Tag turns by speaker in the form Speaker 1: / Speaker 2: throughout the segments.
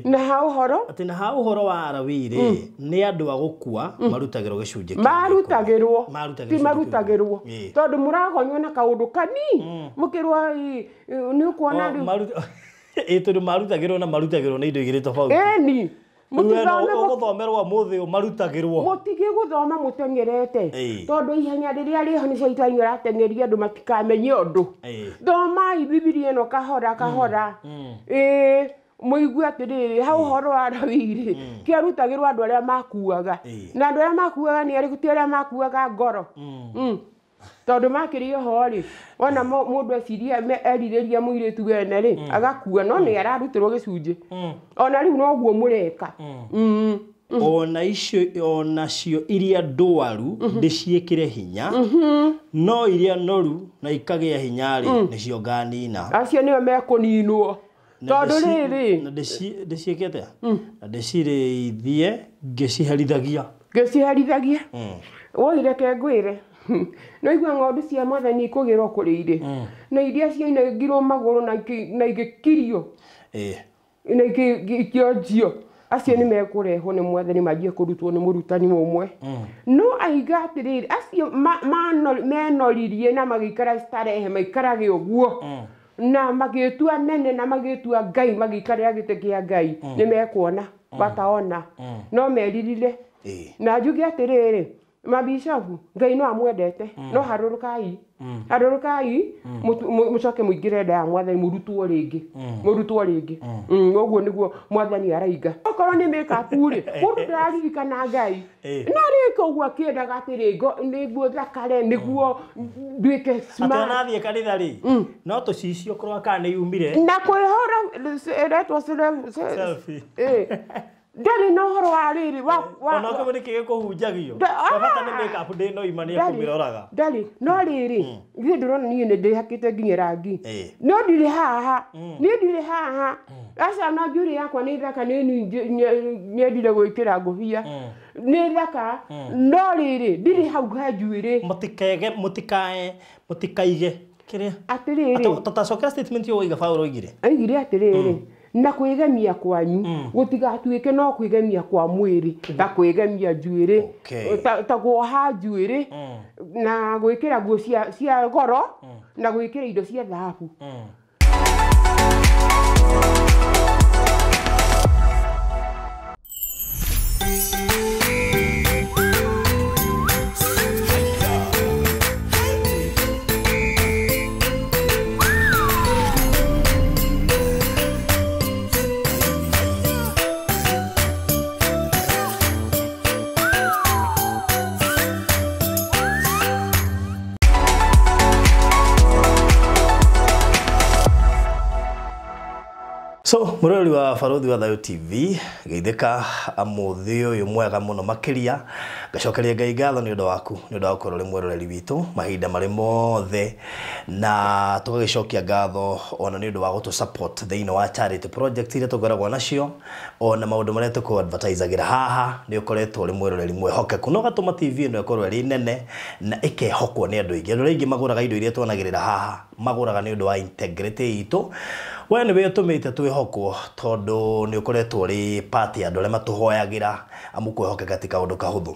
Speaker 1: na hau horo
Speaker 2: ati na hau horo wa arawire ni andu agukua marutagirwo gicunje
Speaker 1: marutagirwo ti marutagirwo tondu muragonywo na kaundu kani mukirwa ni kuona
Speaker 2: tondu marutagirwo na marutagirwo ni indo igiri tofauti
Speaker 1: ni
Speaker 2: mutithomerwo muthi marutagirwo
Speaker 1: mutige guthoma mutengerete tondu ihenya riria riho ni shaitani aratengeria andu matikamenye undu thomai bibilia ino kahora kahora muigua atiriri hau horo arawire kiarutagirwo andu aria makuaga na andu aria makuaga ni arikuti aria makuaga ngoro tondu makirio hori ona mundu eciria eririria muiritu wene ri agakua no ni ararutirwo gicunje ona riu no guo mureka
Speaker 2: ona icio onacio iria ndwaru ndiciikire hinya no iria noru na ikagia hinya ri nicio nganina
Speaker 1: acio nio mekuninwo tondu riri
Speaker 2: ndiciikete na ndicirithie ngiciherithagia woireke ngwire no igua ng'ondu cia mwathani ikugirwo kurire na iria ciainagirwo maguru na igikirio na ikionjio acio ni mekurehwo ni mwathani majie kurutwo ni murutani umwe no aiga atiriri acio menoririe na magikara starehe maikarage uguo na magitua nene na magitua ngai magikarira gite kia ngai ni mekuona bataona no meririre na njuge atiriri mabishabu ngai no amwendete no harurukai mucoke muingire nda ya mwathani murutwo ringi oguo niguo mwathani araiga okorwo ni makeup ri mundu ndaririkana ngai no riko uguo akiendaga atirigo niguo thakare niguo nduike smart atanathie kanitha ri no tucicio korwa kana yumire
Speaker 1: na kwihora retwo selfie ndari no horo wa riri
Speaker 2: ona ko muri kige kuhunjagio bata ni makeup ndi no imani ya kumiroraga
Speaker 1: ndari no riri ngi ndurona ni ndi hakite nginya rangi no ndiri haha asa na njuri yakwa ni thaka ni ndire gwikira ngubia ni thaka no riri ndiri hau hanjuire mutikaige kiria atiriri
Speaker 2: tatacokera statement yo iga Paulo igire
Speaker 1: atiriri na kwigemia kwanyu gutigatuike no kwigemia kwa mwiri ta kwigemia njuiri ta guoha njuiri na gwikira nguo cia goro na gwikira indo cia dhahabu
Speaker 2: So murori wa Barothi wa Thayo TV geitheka amuthi uyu mwega muno makiria gacokeria ngai ngatho ni undu waku rori mweroreri witu mahinda mari mothe na tugagicokia ngatho ona ni undu wa gutu support theine wa charity project ile tugoragwo nacio ona maundu maria tuku advertisagira haha ni ukoretwo uri mweroreri mwehokeku no gatuma TV no ikorwo ri nene na ikehokwo ni andu aingi andu aingi maguraga indo iria tuonagirira haha maguraga ni undu wa integrity itu wene we tumite twihokwo tondu ni ukoretwo ri party andu aria matuhoyagira amu kwihoka katika undu kahuthu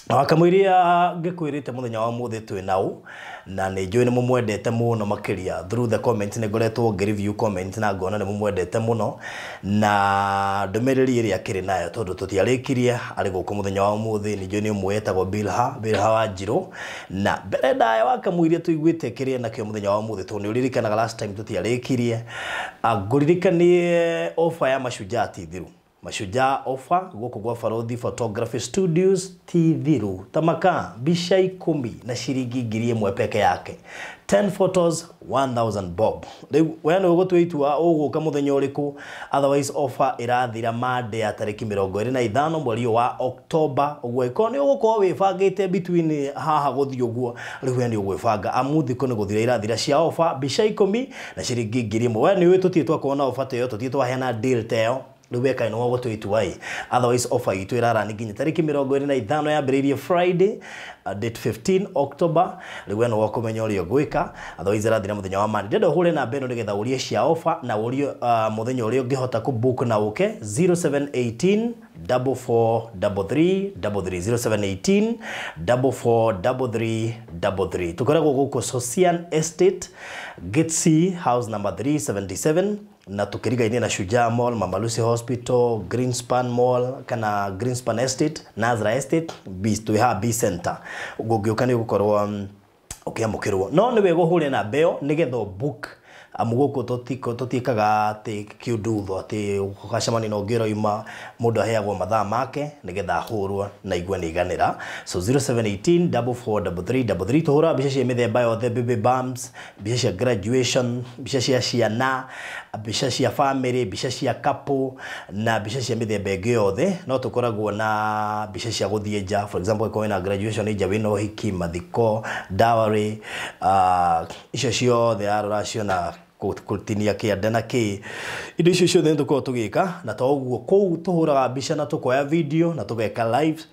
Speaker 2: wakamwiria ngikwirite muthenya wa muthi twi nau na ni njui ni mumwendete muno makiria through the comments ni ngoretwo ngireview comment na ngona ni mumwendete muno na ndumiriri iria kiri nayo tondu tutiarikirie ari guku muthenya wa muthi ni njui ni umwetagwo Bilha wa Njiro na mbere ndaya wakamwiria tuiguite kirie na kio muthenya wa muthi tondu uririkanaga last time tutiarikirie nguririkanie offer ya Mashujaa Tithiru Mashujaa offer guku gwa Barothi Photography Studios Tithiru tamaka bisha 10 na shiringi 1,000 peke yake 10 photos 1000 bob wena ugotwitua uguka muthenya uriku otherwise offer irathira Monday ya tariki 25 mweri wa October ugwe ikoni uguko wifangite between haha guthi uguo riu ni ugwifanga amuthi ko ni guthira irathira cia offer bisha 10 na shiringi 1,000 wena wi tutitwa kuona offer teyo tutitwa hena deal teyo Rubeka ino wago tuituai. Otherwise offer itu irara ni ginya tariki 25 ya Friday Friday date 15 October liweno wako menyo gwika. Otherwise irathira muthenya wa Monday. Ndendo hure na beno nigetha urie cia offer na urie muthenya uria ungihota ku book na uke 0718 4433 0718 4433. Tukoragwo guko Social Estate Getsy House number 377 na tukirigaine na Shujaa Mall, Mama Lucy Hospital, Greenspan Mall kana Greenspan Estate, Nazra Estate, to have B Center. Ugogiukani gukorwo ukiamukirwo. No ni wego hure na beo nigetho book amugoko totikaga te kiudutho ati ukacamani no ngiro ima mundu aheagwo mathaa make nigetha hurwa na igwe ni iganira. So 0718 4433 tuhura bica cia mithemba yothe, baby bumps, bica cia graduation, bica cia ciana, bica cia family, bica cia couple na bica cia mithemba ingi yothe. No tukoragwo na bica cia guthie nja, for example ko na graduation ija wino hiki, mathiko, dowry, icio ciothe aruracio na kutinia kianda na ki indo icio ciothe nituko tugika na to uguo kou tuhuraga bica na tukoya video na tugeka live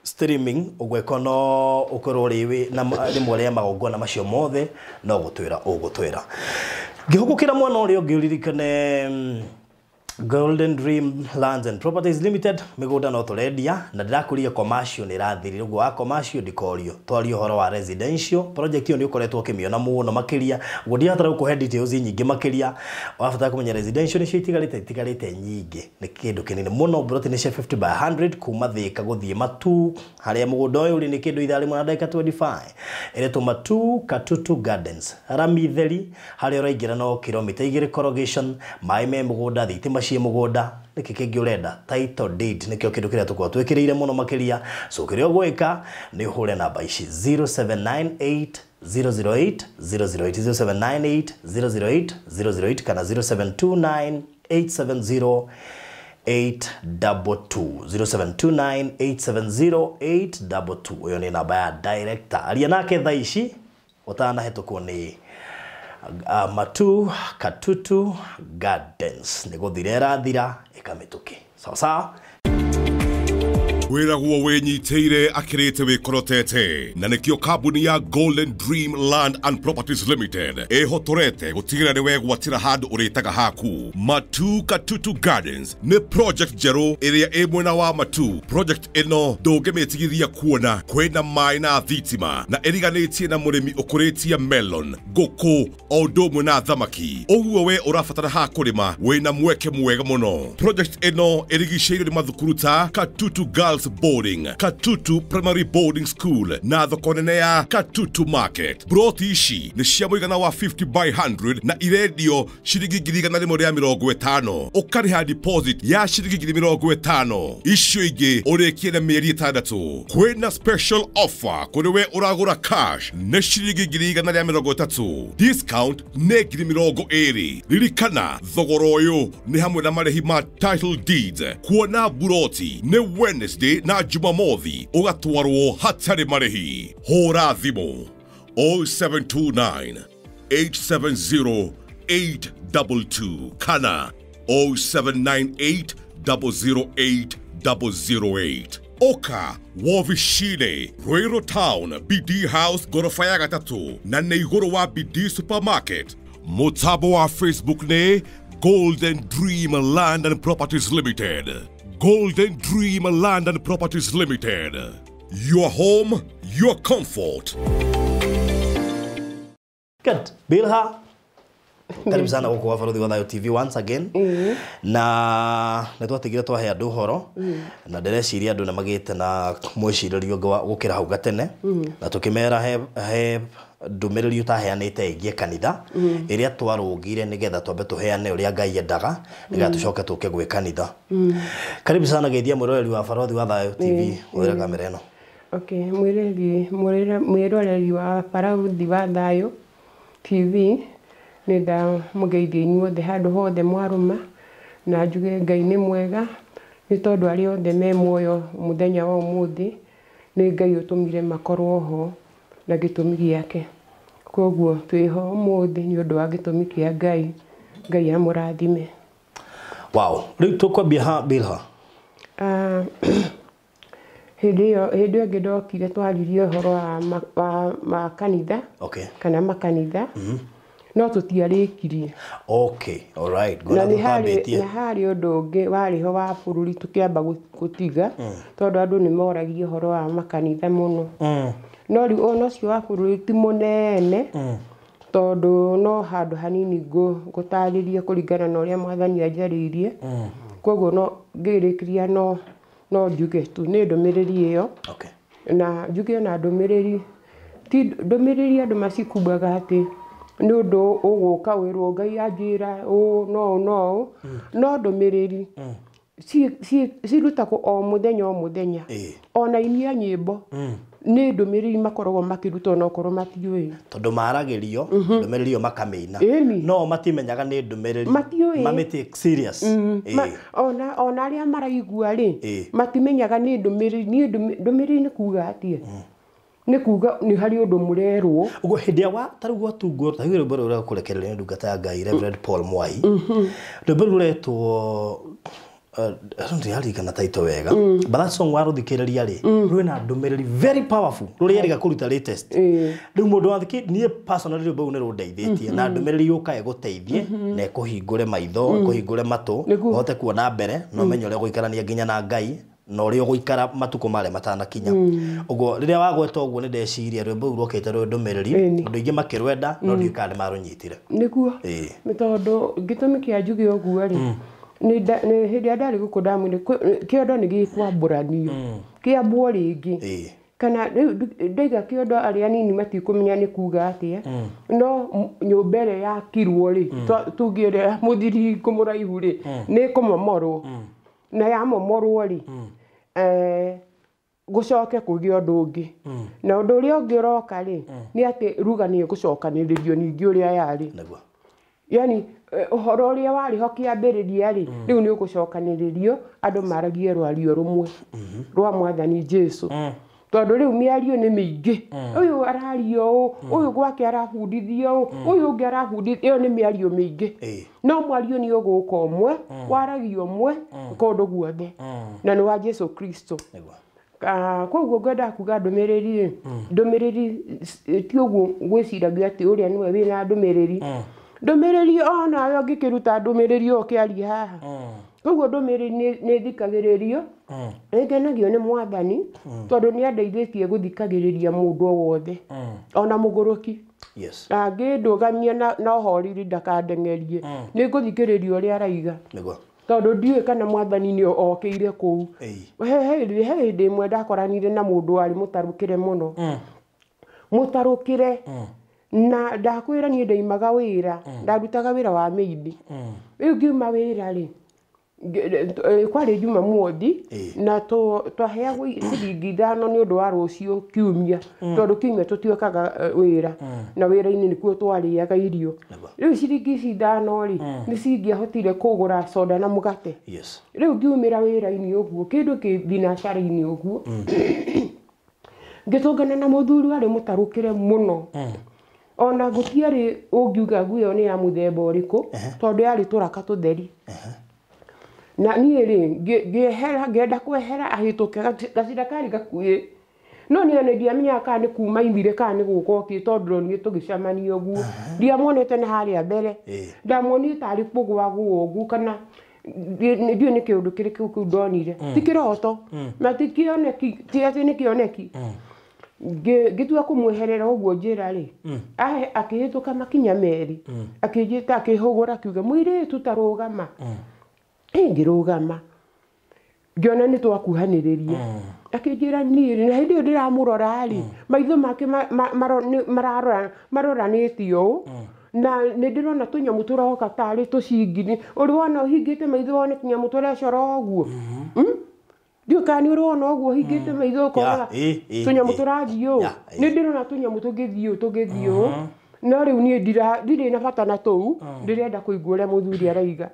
Speaker 2: streaming ugweko no ukorwo riwe na rimwe ria magongona macio mothe no gutwira ngihugukira mwana uri ungiririkane Golden Dream Lands and Properties Limited migunda no turendia na ndirakuria commercial ni rathiri ugo wa commercial ndikorio twario horo wa residential project yo ni ukoretwo kimiona muno makiria gudia tara ku details nyingi makiria wafata kumenya residential ni itigarite nyingi ni kindu kinene muno broti ni 50 by 100 kuma thika guthie matu haria mugunda uyu uri ni kindu ithari mwana dakika 25 ile to matu Katutu Gardens Ramitheri haria uraingira no kilomita 2 corrugation maime mugunda thitima cie mugunda nikikengi urenda title deed nikio kindu kiria tukwa twikirire muno makiria. So kirio gwika ni hure namba ici 0798 008 008 0798 008 008 kana 0729 870 822 0729 870 822. Uyo ni namba ya director alia nake thaa ici utana hetuko ni Matu Katutu Gardens niguthira thira ikamituki sawa sawa.
Speaker 3: Wira huo wenyiteire akirete wikorotete na nikio kambuni ya Golden Dream Land and Properties Limited ehotorete gutigira niwe gwatira handu uritaga haku. Matu Katutu Gardens ni project jero area mwena wa Matu. Project eno ndungimetigithia kuona kwena mai na thitima na eriganitie na murimi ukuretia melon, ngũkũ o ndomwe na thamaki. Oguo we urafatara ha kurima wena mweke mwega muno. Project eno erigiceirio ni mathukuru ta Katutu Girls Boarding, Katutu Primary Boarding School na thokonene ya Katutu Market. Broti ici ni cia muigana wa 50 by 100 na irendio ciringi 150. Ukariha deposit ya ciringi 50. Icio ingi urekie na mieri 6. Kwena special offer kuri we uragura cash na ciringi 130. Discount ne 20. Ririkana thogoro uyu ni hamwe na marehi ma title deeds. Kuona buroti ni Wednesday na Jumamothi ugatwarwo hatari marehi. Hora thimo 0729 870 822 kana 0798 008 008. Oka Wovishine Ruiru Town BD House gorofa ya 3 na neigoro wa BD Supermarket. Mutabo wa Facebook ne Golden Dream Land and Properties Limited. Golden Dream Land and Properties Limited. Your home, your comfort.
Speaker 2: Good. Bilha. Karibu sana huko wa Farodhi wa Thayo TV once again. Na netwatigire twahe andu horo na ndireciria andu na magite na mwiciririo gukira hau gatene na tukimera he ndumiriri utaheanite igie kanitha iria twarugire nigetha twambe tuheane uria Ngai endaga nigetha tucoke tuke gwe kanitha. Karibu sana geithia mwiroreri wa Farodhi wa Thayo TV wira kamera ino.
Speaker 1: Okay, mwiroreri wa Farodhi wa Thayo TV nenda mugeithia inyuothe handu hothe mwaruma na njuge Ngai ni mwega ni tondu ari othe me muoyo muthenya wa umuthi ni Ngai utumire makorwo ho na gitumi giake. Koguo twiho umuthi ni undu wa gitumi kia Ngai. Ngai amurathime.
Speaker 2: Wow. Rĩu tũkwambia Bilha.
Speaker 1: Hĩndĩ ĩyo ngĩndokire twaririe ũhoro wa kanitha.
Speaker 2: Okay.
Speaker 1: Kana makanitha. No tũtiarĩkirie.
Speaker 2: Okay, all right.
Speaker 1: Na nĩ harĩ ũndũ ũngĩ warĩho wa bũrũri tũkĩamba gũtiga tondũ andũ nĩ moragia ũhoro wa makanitha mũno. No rĩu ona ũcio wa bũrũri ti mũnene tondũ no handũ hanini ngũtarĩria kũringana na ũrĩa Mwathani anjarĩirie. Koguo no ngĩrĩkĩria no njuge tu nĩ ndũmĩrĩri ĩyo.
Speaker 2: Okay.
Speaker 1: Na njuge na ndũmĩrĩri ti ndũmĩrĩri andũ macikumbaga atĩ nĩ ũndũ ũgũka wĩrwo Ngai anjĩra no ndũmĩrĩri cirutagwo o mũthenya ona inia nyĩmbo nĩ ndũmĩrĩri makoragwo makĩruta ona okorwo matiũĩ
Speaker 2: tondũ maragĩrio ndũmĩrĩri ĩyo makamĩina no matimenyaga nĩ ndũmĩrĩri mamĩtake serious
Speaker 1: ona arĩa maraigua rĩ matimenyaga nĩ ndũmĩrĩri nĩ kuga atĩa nĩ kuga nĩ harĩ ũndũ mũrerwo
Speaker 2: ũguo hĩndĩ ya tarĩu gwatungwo tarĩu rwĩmbo rũrĩa kũrekereria nĩ ndungata ya Ngai Reverend Paul Mwai rwĩmbo rũretwo ndiarigana taito wega but that song waruthikĩrĩria rĩ rwĩna ndũmĩrĩri very powerful rũrĩa rĩga kũruta latest rĩu mũndũ wathikĩ niĩ personally rwĩmbo nĩ rũndeithĩtie na ndũmĩrĩri yũka ĩgũteithie na ĩkũhingũre maitho ĩkũhingũre matũ ũhote kuona mbere no menye ũrĩa gũikarania nginya na Ngai no rĩo gũikara matukũ marĩa matanakinya ũguo rĩrĩa wagweta ũguo nĩ ndeciria rwĩmbo rũu rũkĩte rwĩ ndũmĩrĩri andũ aingĩ makĩrwenda no ndiũĩ marũnyitire
Speaker 1: nĩguo nĩ tondũ gĩtũmi kĩa njuge ũguo rĩ nĩ hĩndĩ ya ndarĩ gũkũ ndamwĩre kĩondo nĩ gĩkwambũranio kĩambwo rĩngĩ kana ndaiga kĩondo arĩa anini matikũmenya nĩ kuga atĩa no nyũmba ĩrĩa yakirwo rĩ tungĩre mũthiringo mũraihu rĩ nĩ kũmomorwo na yamomorwo rĩ gũcoke kũgĩa ũndũ ũngĩ na ũndũ ũrĩa ũngĩ ũroka rĩ nĩ atĩ ruga nĩ gũcokanĩrĩrio ningĩ ũrĩa yarĩ yani ũhoro ũrĩa warĩho kĩambĩrĩria rĩ rĩu nĩ ũgũcokanĩrĩrio andũ maragie rwario rũmwe rwa Mwathani Jesũ tondũ rĩu mĩario nĩ mĩingĩ ũyũ arario ũyũ gwake arabundithio ũyũ ũngĩ arabundithio nĩ mĩario mĩingĩ no mwario nĩ ũgũka ũmwe waragio ũmwe kũndũ guothe na nĩ wa Jesũ Kristo koguo ngwenda kuga ndũmĩrĩri ti ũguo gwĩciragia atĩ ũrĩa nĩwe wĩna ndũmĩrĩri onawe ũngĩkĩruta ndũmĩrĩri ũkĩaria haha koguo ndũmĩrĩri nĩ thikagĩrĩrio ngenagio nĩ Mwathani tondũ nĩ andeithĩtie gũthikagĩrĩria mũndũ o wothe ona mũgũrũki angĩndũgamia na ũhoreri ndakandengerie nĩ ngũthikĩrĩria ũrĩa araiga tondũ ndiũĩ kana Mwathani nĩ okĩire kũu he hĩndĩ ĩmwe ndakoranire na mũndũ warĩ mũtarũkĩre mũno mũtarũkĩre na ndakwĩra niĩ ndaimaga wĩra ndarutaga wĩra wa meidi rĩu ngiuma wĩra rĩ kwarĩ Jumamothi na twaheagwo ciringi 5 nĩ ũndũ wa rũciũ kiumia tondũ kiumia tũtiũkaga wĩra na wĩra-inĩ nĩkuo twarĩaga irio rĩu ciringi ici 5 rĩ nĩ cingĩahotire kũgũra soda na mũgate rĩu ngiumĩra wĩra-inĩ ũguo kĩndũ kĩthinacara-inĩ ũguo ngĩtũngana na mũthuri warĩ mũtarũkĩre mũno ona gũtiarĩ ũngiuga guo nĩ ya mũthemba ũrĩkũ tondũ yarĩ tũraka tũtheri na niĩ rĩ ngĩenda kwehera ahĩtũke gacira karĩ gakuĩ no niĩ ndiamenya kana nĩ kuma imire kana nĩ gũka okĩ tondũ niĩ tũgĩcemania ũguo ndiamuonete na harĩa mbere ndamuonire tarĩ kũgwagwo ũguo kana ndiũ nĩ kĩũndũ kĩrĩkũ kĩu ndonire ti kĩroto na ti kĩoneki ti atĩ nĩ kĩoneki ngĩtua kũmweherera ũguo njĩra rĩ akĩhĩtũka makinya merĩ akĩnjĩta akĩhũgũra akiuga mũirĩtu ta rũgama ngĩrũgama ngĩona nĩ twakuhanĩrĩria akĩnjĩra niĩ na hĩndĩ ĩyo ndĩramũrora rĩ maitho make maroranĩtio ũũ na nĩ ndĩrona tũnyamũ tũroka tarĩ tũcingini ũrĩ wona ũhingĩte maitho wone tũnyamũ tũrecora ũguo ndiũka nĩ ũrona ũguo ũhingĩte maitho ũkoraga tũnyamũ tũrathiĩ ũũ nĩ ndĩrona tũnyamũ tũgĩthiĩ ũũ no rĩu niĩ ndirĩ na bata na tũu ndĩrenda kũigua ũrĩa mũthuri araiga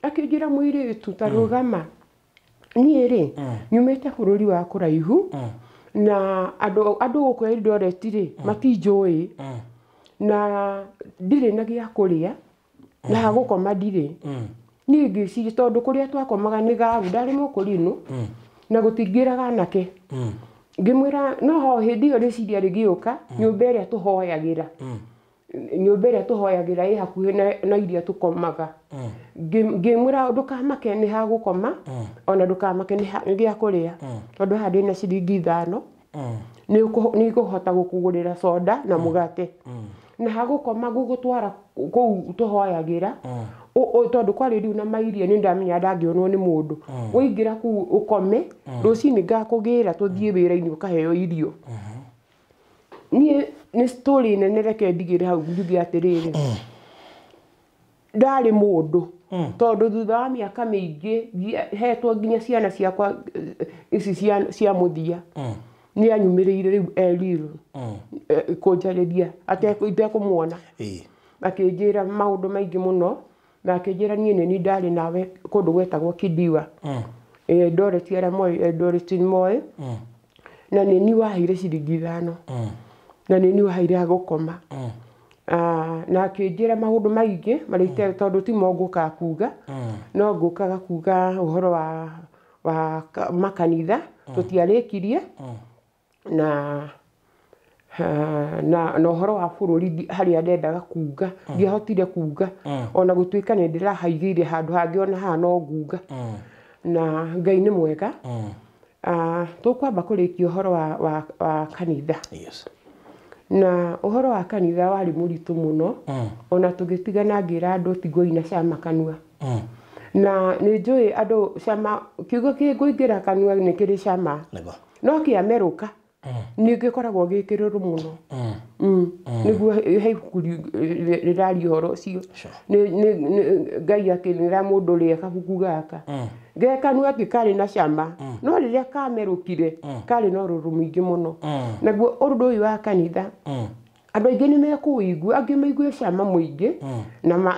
Speaker 1: akĩnjĩra mũirĩtu ta rũgama niĩ rĩ nyumĩte bũrũri wa kũraihu na andũ gũkũ Eldoret rĩ matinjũĩ na ndirĩ na gĩa kũrĩa na gũkoma ndirĩ ni ngĩciria tondũ kũrĩa twakomaga nĩ garu ndarĩ mũkũrinũ na gũtingĩraga anake ngĩmwĩra no ho hĩndĩ ĩyo rĩciria rĩgĩũka nyũmba ĩrĩa tũhoyagĩra ĩ hakuhĩ na iria tũkomaga ngĩmwĩra ndũkamake nĩ ha gũkoma ona ndũkamake nĩ gĩa kũrĩa tondũ haha ndĩna ciringi 5 nĩ ikũhota gũkũgũrĩra soda na mũgate na ha gũkoma gũgũtwara kũu tũhoyagĩra tondũ kwarĩ rĩu na mairie nĩ ndamenya ndangĩonwo nĩ mũndũ ũingĩra kũu ũkome rũcinĩ ngakũgĩra tũthiĩ wĩra-inĩ ũkaheo irio niĩ nĩ story nene reke ndigĩre hau njuge atĩrĩrĩ ndarĩ mũndũ tondũ thutha wa mĩaka mĩingĩ hetwo nginya ciana ciakwa ici cia mũthia nĩ anyumĩrĩire rĩu Elilo kũnjarĩria atekũmuona akĩnjĩra maũndũ maingĩ mũno na akĩnjĩra niĩ nĩ ndarĩ nawe kũndũ gwetagwo Kidiwa Eldoret arĩa moĩ Eldoret moĩ na nĩ ni waheire ciringi 5 na nĩ ni waheire agũkoma na akĩnjĩra maũndũ maingĩ marĩa tondũ ti mo ngũka kuga no ngũkaga kuga ũhoro wa makanitha tũtiarĩkirie na ũhoro wa bũrũri harĩa ndendaga kuga ndiahotire kuga ona gũtuĩka nĩ ndĩrahaigĩire handũ hangĩ ona haha no nguga na Ngai nĩ mwega tũkwamba kũrĩkia ũhoro wa kanitha na ũhoro wa kanitha warĩ mũritũ mũno ona tũgĩtigana ngĩra andũ tigũina cama kanua na nĩ njũĩ andũ cama kiugo kĩngũingĩra kanua nĩ kĩrĩ cama no kĩamerũka nĩ gĩkoragwo gĩkĩrũrũ mũno nĩguo he ibuku rĩraria ũhoro ũcio Ngai akĩnĩra mũndũ ũrĩa kabuku gaka gekanua atĩ karĩ na cama no rĩrĩa kamerũkire karĩ na ũrũrũ mũingĩ mũno naguo ũndũ ũyũ wa kanitha andũ aingĩ nĩ mekũigua angĩ maigue cama mũingĩ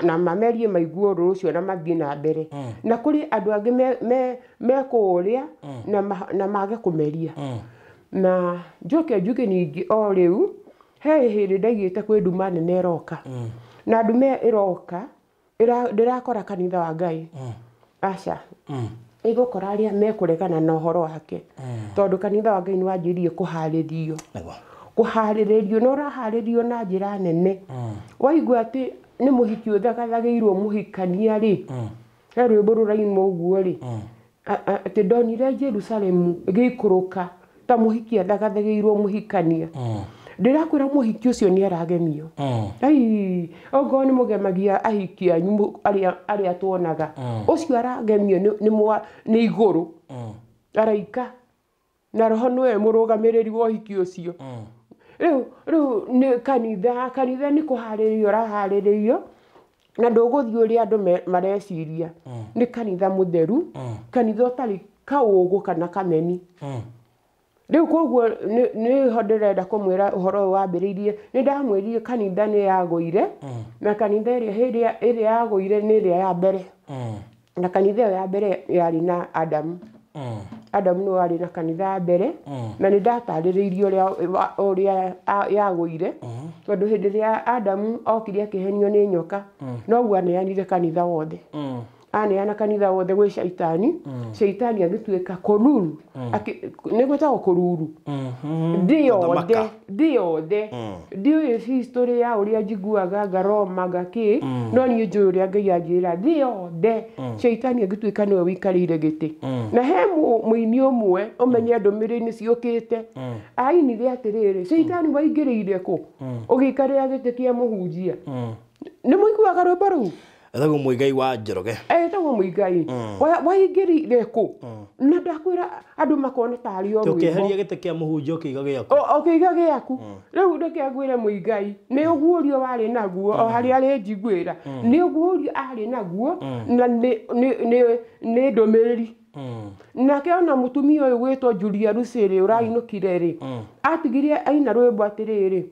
Speaker 1: na mamerie maigue ũndũ ũcio na mathiĩ na mbere na kũrĩ andũ angĩ mekũũrĩa na mage kũmeria na njoke njuge ningĩ o rĩu he hĩndĩ ndaigĩte kwĩ nduma nene ĩroka na ndume ĩroka ndĩrakora kanitha wa Ngai aca ĩgũkora arĩa mekũregana na ũhoro wake tondũ kanitha wa Ngai nĩ wanjĩrĩirie kũharĩrĩrio na ũraharĩrio na njĩra nene waigua atĩ nĩ mũhiki ũthagathagĩirwo mũhikania rĩ he rwĩmbo rũrainwo ũguo rĩ atĩ ndonire Jerusalemu ĩgĩikũrũka ta mũhiki athagathagĩirwo mũhikania ndĩrakwĩra mũhiki ũcio nĩ aragemio ogo nĩ mũgemagia ahiki anyu arĩa tuonaga ũcio aragemio nĩ igũrũ araika na roho nĩwe mũrũgamĩrĩri wa ũhiki ũcio rĩu nĩ kanitha nĩ kũharĩrĩrio ũraharĩrĩrio na ndũgũthiĩ ũrĩa andũ mareciria nĩ kanitha mũtheru kanitha ũtarĩ kaũgũ kana kameni rĩu koguo nĩho ndĩrenda kũmwĩra ũhoro wambĩrĩirie nĩ ndamwĩrire kanitha nĩ yagũire na kanitha ĩrĩa yagũire nĩ ĩrĩa ya mbere na kanitha ĩyo ya mbere yarĩ na Adamu nĩ warĩ na kanitha ya mbere na nĩ ndatarĩrĩirie ũrĩa yagũire tondũ hĩndĩ ĩrĩa Adamu okire akĩhenio nĩ nyoka noguo aneanire kanitha wothe aneana kanitha wothe gwĩ Shaitani agĩtuĩka kũruru nĩ gwĩtagwo kũruru thĩ yothe ndiũĩ history ya ũrĩa njiguaga ngaroma ngakĩ no niĩ njũĩ ũrĩa Ngai anjĩra thĩ yothe Shaitani agĩtuĩka nĩwe wĩikarĩire gĩtĩ na he mũini ũmwe ũmenye ndũmĩrĩri nĩ ciũkĩte ainire atĩrĩrĩ Shaitani waingĩrĩire kũ ũgĩikarĩra gĩtĩ kĩa mũhunjia nĩ mũiguaga rwĩmbo rũu
Speaker 2: etagwo Mũigai wa Njoroge
Speaker 1: etagwo Mũigai waingĩrĩire kũ na ndakwĩra andũ makona tarĩ o rwĩmbo
Speaker 2: ũkĩeheria gĩtĩ kĩa mũhunjia ũkĩiga gĩaku
Speaker 1: rĩu ndeke ngwĩre Mũigai nĩ ũguo ũrio warĩ naguo o harĩa arĩ njiguĩra nĩ ũguo ũrio arĩ naguo na nĩ ndũmĩrĩri nake ona mũtumia ũyũ gwĩtwo Julia Rusere ũrainũkire rĩ atigire aina rwĩmbo atĩrĩrĩ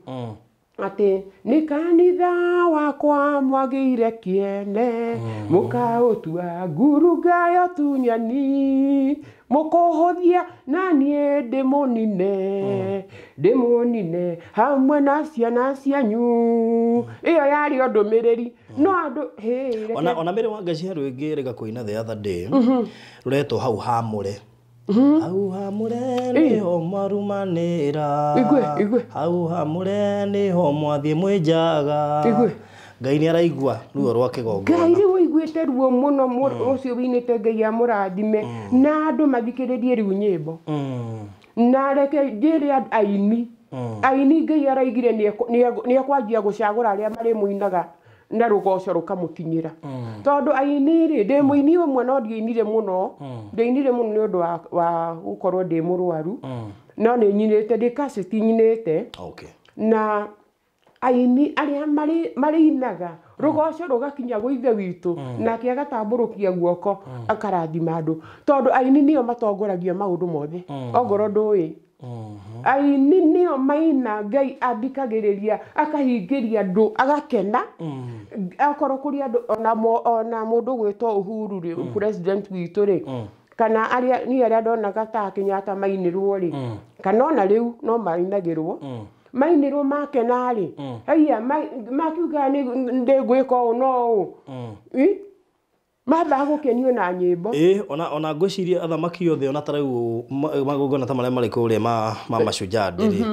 Speaker 1: atĩ nĩ kanitha wakwa mwagĩire kĩene mũkaũtua ngurungayo tunyani mũkũhũthia na niĩ ndĩmũnine hamwe na ciana cianyu ĩyo yarĩ ndari ondo mereri no andu
Speaker 2: ona mere wangaci haru ingi rega kuina the other day ruretwo hau hamure hau hamure ni ho marumanira hau hamure ni ho mwathie mwenjaga Ngai ni araigua ruo rwa kigongona
Speaker 1: Ngai ri woiguite ruo muno ucio winite Ngai amurathime na andu mathikiririe riu nyimbo na reke njiri aini aini Ngai araigire ni akwanjia gucagura aria mari muinaga na rugoco rukamukinyira tondu aini ri ndi muini umwe no ndiinire muno ndiinire muno ni undu wa gukorwo ndi murwaru no ni nyinite ndi cassette nyinite na aini aria mari inaga rugoco rugakinya guithe witu nake agatamburukia guoko akarathima andu tondu aini nio matongoragia maundu mothe ogoro ndui aini nio maina Ngai athikagiriria akahingiria andu agakena akorwo kuri andu ona mundu gwitwo Uhuru ri president witu ri kana aria ndonaga ta Kenyatta mainirwo ri kana ona riu no mainagirwo mainirwo makena ri haiya makiuga ndi gwika no matha gukenio na nyimbo
Speaker 2: ona ngwiciria athamaki othe ona tarau magongona ta maria mari kuria ma mashujaa ndiri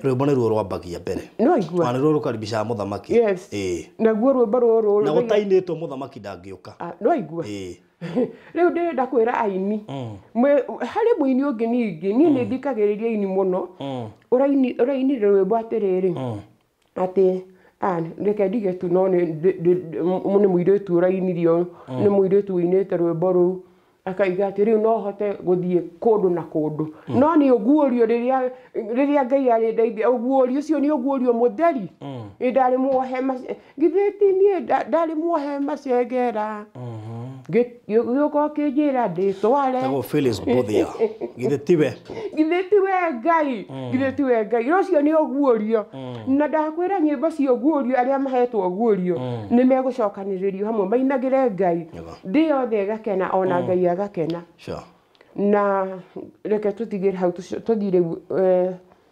Speaker 2: rwimbo ni ruo rwambagia mbere
Speaker 1: no igua
Speaker 2: ni ruo rukaribisha muthamaki
Speaker 1: na guo rwimbo ruru
Speaker 2: na gutainitwo muthamaki ndangiuka
Speaker 1: no igua riu ndirenda kwira aini hari muini ungi ningi ni ndikagiriria ini muno uraini rwimbo atiriri ati reke ndige tu no ni muiretu urainirio ni muiretu winite rwimbo ru akaiga ati riu no hote guthie kundu na kundu no ni uguorio riria Ngai ari ndeithia uguorio ucio ni uguorio mutheri ndari muohe githeti ni ndari muohe macengera gĩuko kĩnjĩra ndĩtware
Speaker 2: Tago Phyllis Bothia githetiwe
Speaker 1: Ngai githetiwe Ngai rũcio nĩ ũguũrio na ndakwĩra nyĩmbo cia ũguũrio arĩa mahetwo ũguũrio nĩ megũcokanĩrĩrio hamwe mainagĩre Ngai thĩ yothe ĩgakena ona Ngai agakena na reke tũtigĩre hau tũthire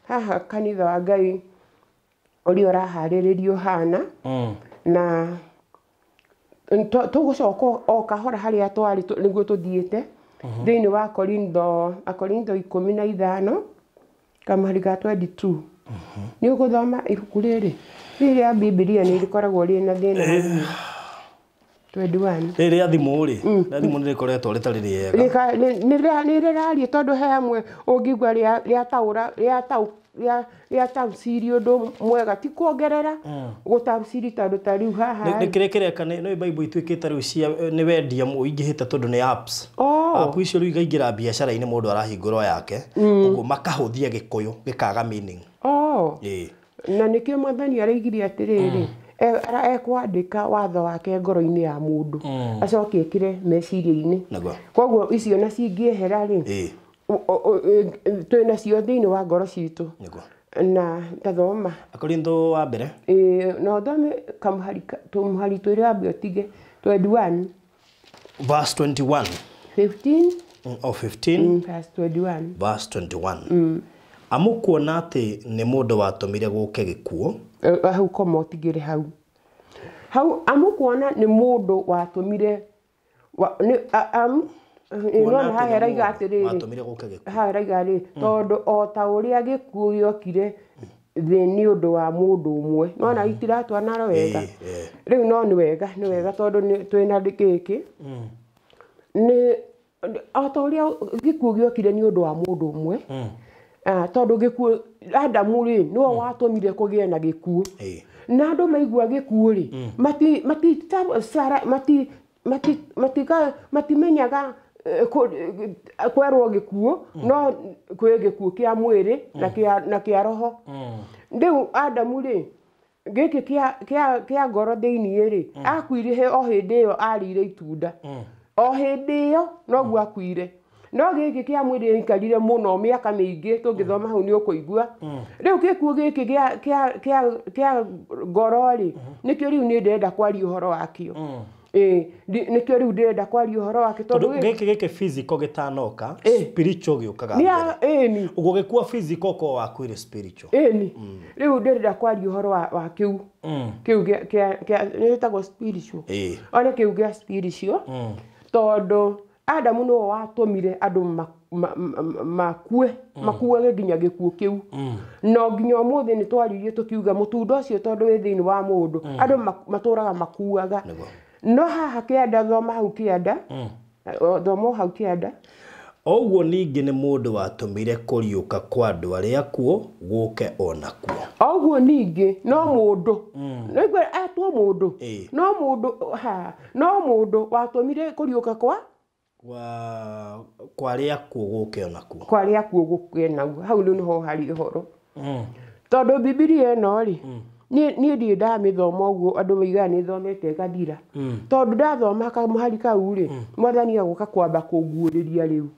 Speaker 1: haha kanitha wa Ngai ũrĩa ũraharĩrĩrio hana na tugucoka o kahora haria twari niguo tuthiite thiini wa Korintho 15 kamari ga 22 ni uguthoma ibuku riri ya Biblia ni rikoragwo ri na thina 21
Speaker 2: riri athimu ri athimu ni rikoretwo ritari riega
Speaker 1: ni rirari tondu he hamwe ungigwa ria tafsiri undu mwega ti kuongerera gutafsiri tondu ta riu haha
Speaker 2: ni kirekereka no Bible itwikite riu cia ni wendia muingihite tondu ni apps app icio riu igaingira biashara-ini mundu arahingurwo yake uguo makahuthia gikuyu gikaga meaning
Speaker 1: na nikio Mwathani araigire atiriri ekwandika watho wake ngoro-ini ya mundu acoke ekire meciria-ini koguo icio na cingiehera ri twina cio thiini wa ngoro citu na tathoma
Speaker 2: Akorintho wa mbere
Speaker 1: no thome tumuhari twiri wa biotige 21
Speaker 2: verse 21
Speaker 1: 15
Speaker 2: verse 21 amukuona ati ni mundu watumire guke gikuo
Speaker 1: hau koma utigire hau amukuona ni mundu watumire Ino haheraiga atiriri haheraiga ri tondu o ta uria gikuo yokire ni undu wa mundu umwe nona itiratwana wega riu no ni wega tondu twina giki ni o ta uria gikuo yokire ni undu wa mundu umwe tondu gikuo Adamu ri no watumire kugie na gikuo na andu maigua gikuo ri matimenyaga kwerwo gikuo no kwe gikuo kia mwiri na kia roho ndiu Adamu ri giki kia ngoro thiini ri akuire o hindi iyo arire itunda o hindi iyo no gwa akuire no giki kia mwiri ikarire muno miaka mingi tungithoma hau ni ukuigua riu gikuo giki kia ngoro ri nikio riu ni ndenda kwari uhoro wakio nikio riu ndirenda kwaria uhoro wake
Speaker 2: tondu giki physical gitanoka spiritual giukaga
Speaker 1: ni
Speaker 2: ugo gikua physical ko wakwire spiritual
Speaker 1: ni riu ndirenda kwaria uhoro wa kiu kiu nitagwo spiritual ona kiu gia spiritual tondu Adamu no watumire andu makuage nginya gikuo kiu no nginya umuthi ni twaririe tukiuga mutundo ucio tondu wi thiini wa mundu andu maturaga makuaga no haha kianda thoma hau kianda thoma hau kianda
Speaker 2: oguo ningi ni mundu watumire kuriuka kwa andu aria kuo guke onakuo
Speaker 1: oguo ningi no mundu nigwe atwo mundu no mundu watumire kuriuka kwa
Speaker 2: aria kuo guke onakuo
Speaker 1: kwa aria kuo guke naguo hau niho hari uhoro tondu Biblia eno ri ni ndi ndamithoma uguo andu maiga ni thomete gathira tondu ndathoma kamuhari kau ri mwathani aguka kwamba kunguuriria riu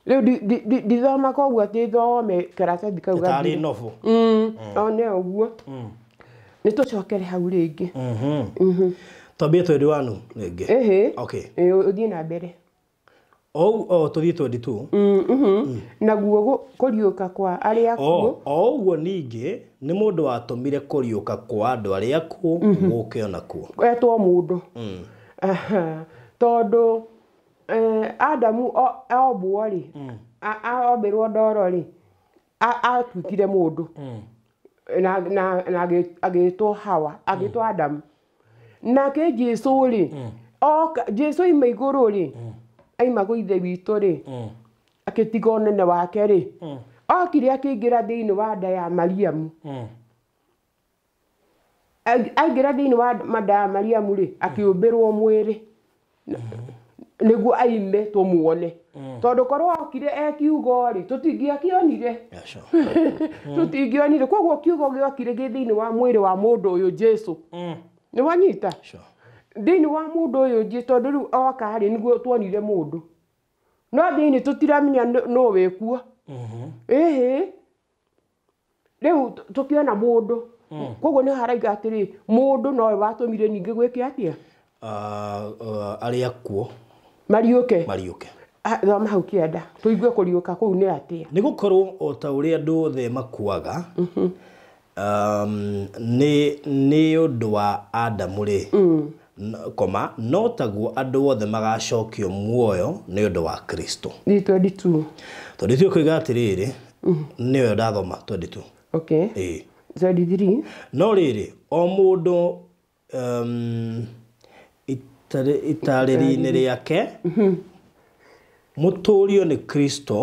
Speaker 1: riu ndithoma koguo ati thome karatathi kau gathira
Speaker 2: tari novo
Speaker 1: one uguo ni tucokere hau ringi
Speaker 2: twambie 21 ringi
Speaker 1: okay uthie na mbere
Speaker 2: tuthie 22
Speaker 1: naguo kuriuka kwa aria kuo
Speaker 2: oguo ningi ni mundu watumire kuriuka kwa andu aria kuo guke onakuo
Speaker 1: etwo mundu tondu Adamu ombwo ri aombirwo ndoro ri atutire mundu na agitwo Hawa agitwo Adamu nake Jesu ri Jesu ima iguru ri aima go ithe witu ri akitiga unene wake ri okire akingira thiini wa nda ya Mariamu aingira thiini wa nda ya Mariamu ri akiumbirwo mwiri niguo aime tumuone tondu korwo okire ekiugo ri tutingiakionire tutingionire koguo kiugo giokire gi thiini wa mwiri wa mundu uyu Jesu ni wanyita thiini wa mundu uyu Jesu tondu riu oka ri niguo tuonire mundu no thiini tutiramenya no wekuo riu tukiona mundu koguo ni haraiga atiri mundu no watumire ningi gwike atia
Speaker 2: aria kuo
Speaker 1: mariuke thoma hau kianda tuigue kuriuka kuu ni atia
Speaker 2: ni gukorwo o ta uria andu othe makuaga ni undu wa Adamu ri koma no taguo andu othe magacokio muoyo ni undu wa Kristo
Speaker 1: 22
Speaker 2: tondu kuiga atiriri niyo ndathoma 22
Speaker 1: okay 23
Speaker 2: no riri o mundu itariri-ini riake muturio ni Kristo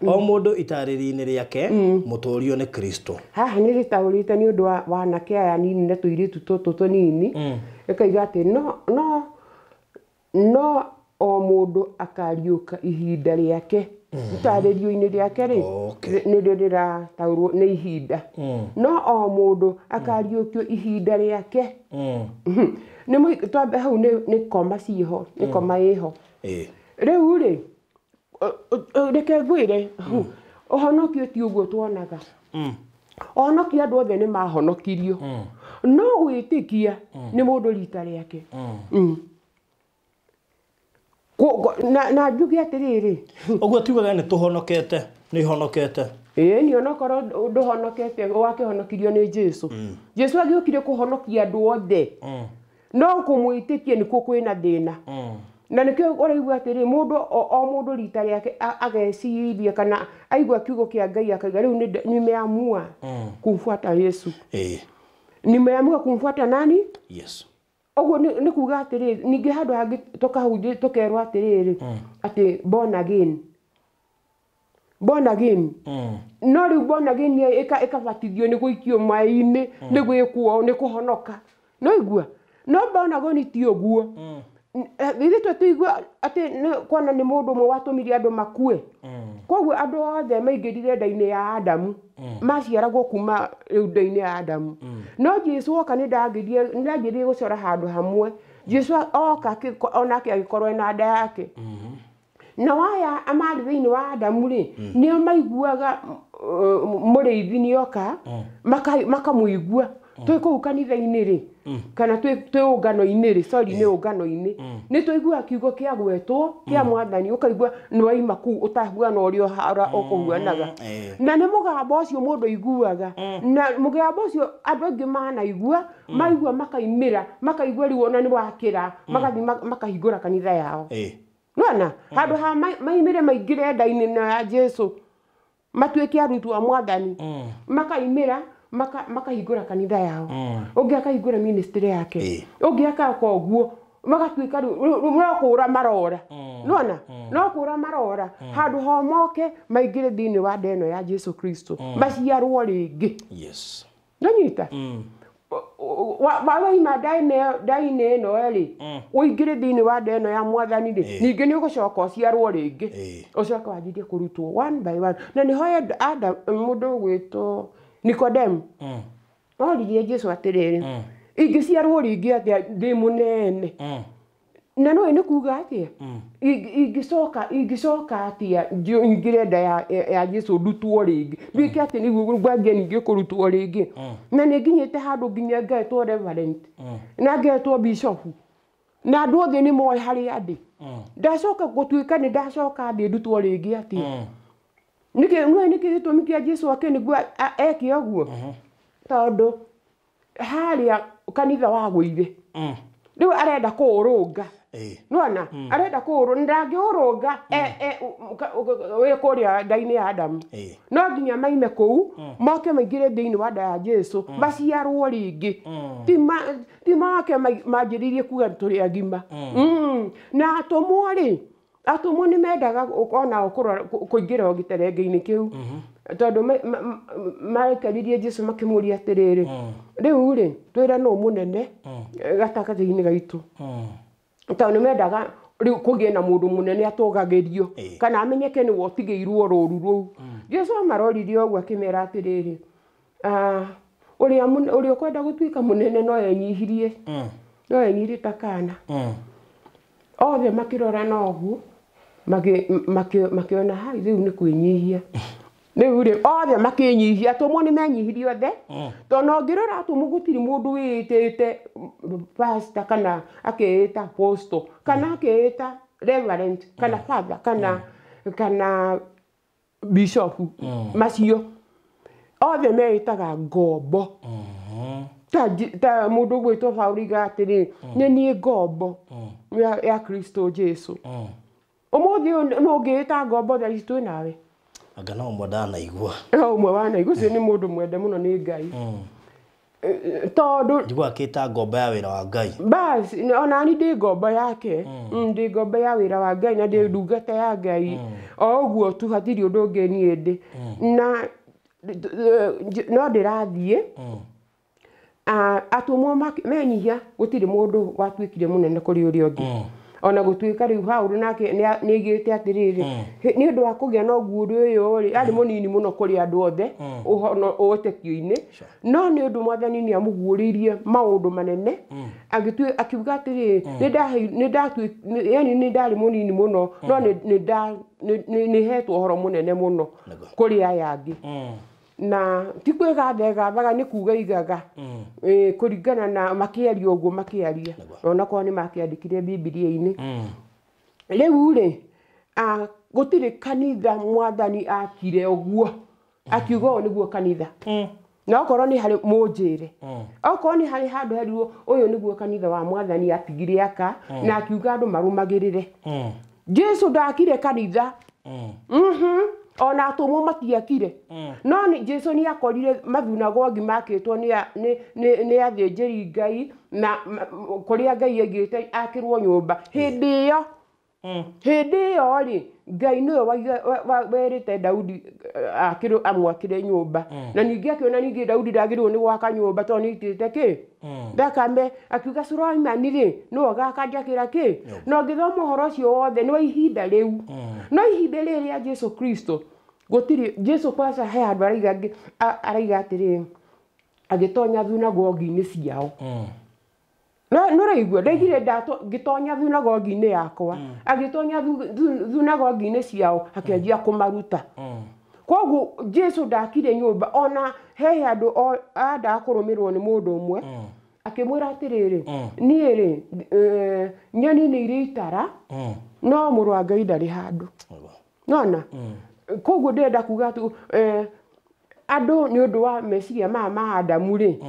Speaker 2: o mundu itariri-ini riake muturio ni Kristo
Speaker 1: haha ni ritaurite ni undu wa nake aya nini na tuiritu tutu tunini ekaiga ati no o mundu akariuka ihinda riake itaririo-ini riake ri ni rira taurwo ni ihinda no o mundu akariukio ihinda riake ni twambe hau ni koma ciho ni koma iho riu ri reke ngwire uhonokio ti uguo tuonaga ohonokio andu othe ni mahonokirio no gwitikia ni mundu rita riake na njuge atiriri
Speaker 2: uguo tugaga ni tuhonokete ni honokete
Speaker 1: ni onokoro nduhonokete wakihonokirio ni Jesu Jesu agiukire kuhonokia andu othe no kumwitikia nikuo kwina thina na nikio uraigua atiri mundu o mundu rita riake ageciria kana aigua kiugo kia Ngai akaiga riu nimeamua kumfuata Yesu nimeamua kumfuata nani
Speaker 2: Yesu
Speaker 1: oguo ni kuga atiri ningi handu hangi tukahunjia tukerwa atiriri ati born again no riu born again ikabatithio ni guikio mai-ini ni gwikuo ni kuhonoka no igua no born again ti uguo Thithu tuigua ati kwana ni mundu mwe watumire andu makue koguo andu othe maingirire nda-ini ya Adamu maciaragwo kuma nda-ini ya Adamu no Jesu oka ni ndagirie gucora handu hamwe Jesu oka onake agikorwo na nda yake na waya amari thiini wa Adamu ri nio maiguaga mũrĩithi nĩoka makamuigua twĩ kũu kanitha-inĩ rĩ kana twĩ ũngano-inĩ rĩ sorry nĩ ũngano-inĩ nĩ tũigua kiugo kĩa gwetwo kĩa mwathani ũkaigua nĩ waima kũu ũtahuana ũrĩa ũkũhuanaga na nĩ mũgambo ũcio mũndũ aiguaga na mũgambo ũcio andũ aingĩ manaigua maigua makaimĩra makaigua rĩu ona nĩ wakĩra magathiĩ makahingũra kanitha yao nona handũ ha maimĩre maingĩre nda-inĩ ya Jesũ matuĩke arutwo a mwathani makaimĩra makahingũra kanitha yao ũngĩ akahingũra ministry yake ũngĩ akaka ũguo magatuĩka no kũra marora nona no kũra marora handũ ha moke maingĩre thĩinĩ wa nda ĩno ya Jesũ Kristo maciarwo rĩngĩ yes ndanyita waima nda-inĩ ĩno rĩ ũingĩre thĩinĩ wa nda ĩno ya mwathani rĩ ningĩ nĩ ũgũcoka ũciarwo rĩngĩ ũcoka wanjĩtie kũrutwo one by one na nĩho Adam mũndũ ũgwĩtwo Nikodemu oririe Jesũ atĩrĩrĩ ingĩciarwo rĩngĩ atĩa ndĩ mũnene na no nĩ kuuga atĩa ingĩcoka atĩa ingĩre nda ya Jesũ ndutwo rĩngĩ mbike atĩ nĩguo ngwambia ningĩ kũrutwo rĩngĩ na nĩ nginyĩte handũ nginya ngetwo reverend na ngetwo bishop na andũ othe nĩ moĩ harĩa ndĩ ndacoka gũtuĩka nĩ ndacoka ndĩ ndutwo rĩngĩ atĩa nĩkĩ gĩtũmi kĩa Jesũ ake nĩguo eke ũguo tondũ harĩa kanitha wagũire rĩu arenda kũũrũnga nona arenda kũũrũnga ndangĩũrũnga wĩ kũrĩa nda-inĩ ya Adamu no nginya maime kũu moke maingĩre thĩinĩ wa nda ya Jesũ maciarwo rĩngĩ ti moke manjĩrĩirie kuga tũrĩ agima na atũmwo rĩ atũmwo nĩ mendaga ona kũingĩra gĩterenge-inĩ kĩu tondũ maikaririe Jesũ makĩmũria atĩrĩrĩ rĩu rĩ twĩra no mũnene gatagatĩ-inĩ gaitũ tondũ nĩ mendaga rĩu kũgĩe na mũndũ mũnene atũgagĩrio kana amenyeke nĩ wotigĩirwo rũru rũu Jesũ amaroririe ũguo akĩmera atĩrĩrĩ ũrĩa ũkwenda gũtuĩka mũnene no enyihirie ta kana othe makĩrora na ũguo makĩona hai rĩu nĩ kwĩnyihia rĩu rĩ othe makĩnyihia atũmwo nĩ menyihirie othe tondũ no ngĩrora atũmwo gũtirĩ mũndũ wĩtĩte pastor kana akĩĩta apostle kana akĩĩta reverend kana father kana bishop macio othe meĩtaga ngombo ta mũndũ gwĩtwo Paũlũ atĩrĩ nĩ niĩ ngombo ya Kristo Jesũ ũmũthĩ no ngĩĩta ngombo thaa ici twĩ nawe
Speaker 2: anga no ũmwe ndanaigua
Speaker 1: ũmwe wanaigua ũcio nĩ mũndũ mwende mũno nĩ Ngai tondũ
Speaker 2: njigua akĩĩta ngombo ya wĩra wa Ngai
Speaker 1: basi ona ni ndĩ ngombo yake ndĩ ngombo ya wĩra wa Ngai na ndĩ ndungata ya Ngai o ũguo tu hatirĩ ũndũ ũngĩ niĩ ndĩ na no ndĩrathiĩ atũmwo menyihia gũtirĩ mũndũ watuĩkire mũnene kũrĩ ũrĩa ũngĩ ona gũtuĩka rĩu Paũlũ nake nĩaigĩte atĩrĩrĩ nĩ ũndũ wa kũgĩa na ũguũri ũyũ rĩ arĩ mũnini mũno kũrĩ andũ othe ũtekio-inĩ no nĩ ũndũ mwathani nĩ amũguũrĩirie maũndũ manene akiuga atĩrĩ nĩ ndarĩ mũnini mũno no nĩ hetwo ũhoro mũnene mũno kũrĩ aya angĩ na ti kwĩgathaga nĩ kuga igaga kũringana na makĩaria ũguo makĩaria ona kwa nĩ makĩandĩkire Biblia-inĩ rĩu rĩ gũtirĩ kanitha mwathani akire ũguo akiuga ũũ nĩguo kanitha na okorwo nĩ harĩ mũnjĩre okorwo nĩ harĩ handũ herirwo ũyũ nĩguo kanitha wa mwathani atigire aka na akiuga andũ marũmagĩrĩre Jesũ ndakire kanitha ona atũmwo matiakire no Jesũ nĩ akorire mathunagogi makĩtwo nĩ athĩnjĩri Ngai na kũrĩa Ngai aigĩte akĩrwo nyũmba hĩndĩ ĩyo rĩ Ngai nĩwe werĩte Daudi amwakĩre nyũmba na ningĩ akĩona ningĩ Daudi ndagĩrĩirwo nĩ gwaka nyũmba tondũ nĩaitĩte kĩ ndakame akiuga Suleimani rĩ nĩwe ũgakanjakĩra kĩ na ũngĩthoma ũhoro ũcio wothe nĩ wa ihinda rĩu no ihinda rĩrĩ rĩa Jesũ Kristo gũtirĩ Jesũ kwanza he andũ araiga atĩrĩ agĩtonya thunagogi-inĩ ciao no raigua ndaigire ngĩtonya thunagogi-inĩ yakwa agĩtonya thunagogi-inĩ ciao akĩanjia kũmaruta koguo Jesu ndakire nyumba ona he andu anda kurumirwo ni mundu umwe akimwira atiriri nie ri nyoni ni iri itara no muru wa Ngai ndari handu nona koguo ndenda kuga tu andu ni undu wa meciria ma Adamu ri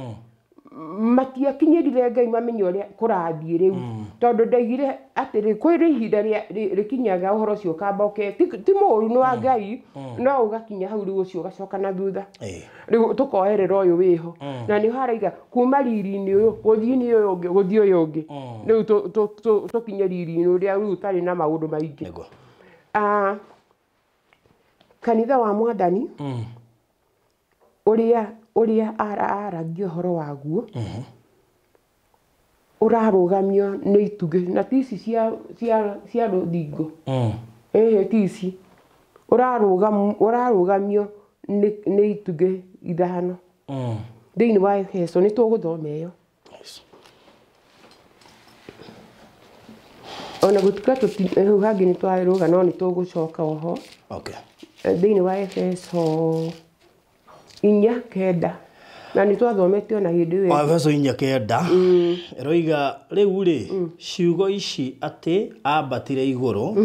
Speaker 1: matiakinyirire Ngai mamenye uria kurathie riu tondu ndaigire atiri kwiri ihinda rikinyaga uhoro cio kamboke ti muru no wa Ngai no ugakinya hau riu ucio ugacoka na thutha riu tukoerera uyu wiho na ni haraiga kuma riri-ini uyu guthii-ini uyu ungi guthii uyu ungi riu tukinye riri-ini uria riu tari na maundu maingi kanitha wa Mwathani uria aragio horo waguo urarugamio ni ituge na tisi cia ruthingo tisi urarugamio ni ituge ithano thiini wa Efeso ni tuguthoma iyo ona gutuka hau hangi ni twaruga no ni tugucoka oho thiini wa Efeso 4:9 na ni twathometio na hindi we
Speaker 2: Efeso 4:9 roiga riu ri ciugo ici ati ambatire iguru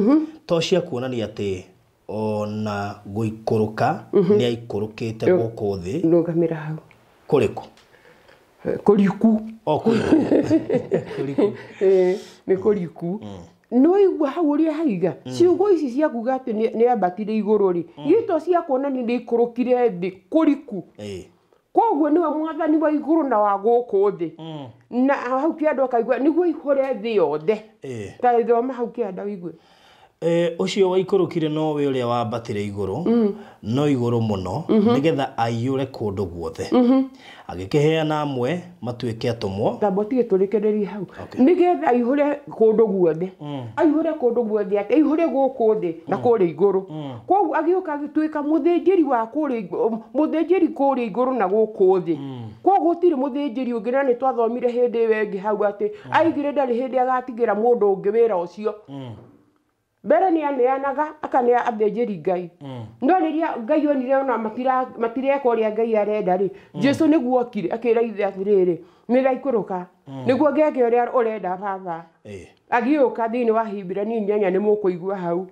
Speaker 2: to cia kuonania ati ona guikuruka ni aikurukite guku thi
Speaker 1: ndugamira hau
Speaker 2: kuriku
Speaker 1: kuriku
Speaker 2: kuriku
Speaker 1: ni kuriku no igwa hau uria haiga ciugo ici cia kuga ati ni ambatire iguru ri gito cia kuonania ni ikurukire thi kuriku koguo niwe Mwathani wa iguru na wa guku thi na hau kiandu akaigua niguo ihure thi yothe ta thoma hau kianda wigue
Speaker 2: ucio waikurukire no we uria wambatire iguru no iguru muno nigetha aiyure kundu guothe agikiheana amwe matuike atumwo
Speaker 1: tabotige turekereri hau nigetha aiyure kundu guothe aiyure kundu guothe ati aiyure guku thi na kuri iguru koguo agioka agituika muthinjiri wa kuri muthinjiri kuri iguru na guku thi koguo tiri muthinjiri ungi na ni twathomire hindi wengi hau ati aigire ndari hindi agatigira mundu ungi wira ucio mbere ni aneanaga akane athĩnjĩri Ngai no riria Ngai onire ona matireka uria Ngai arenda ri Jesu niguo okire akira ithe atiriri niraikuruka niguo ngeke uria urenda baba agioka thiini wa Hibrania 8 ni mukuigua hau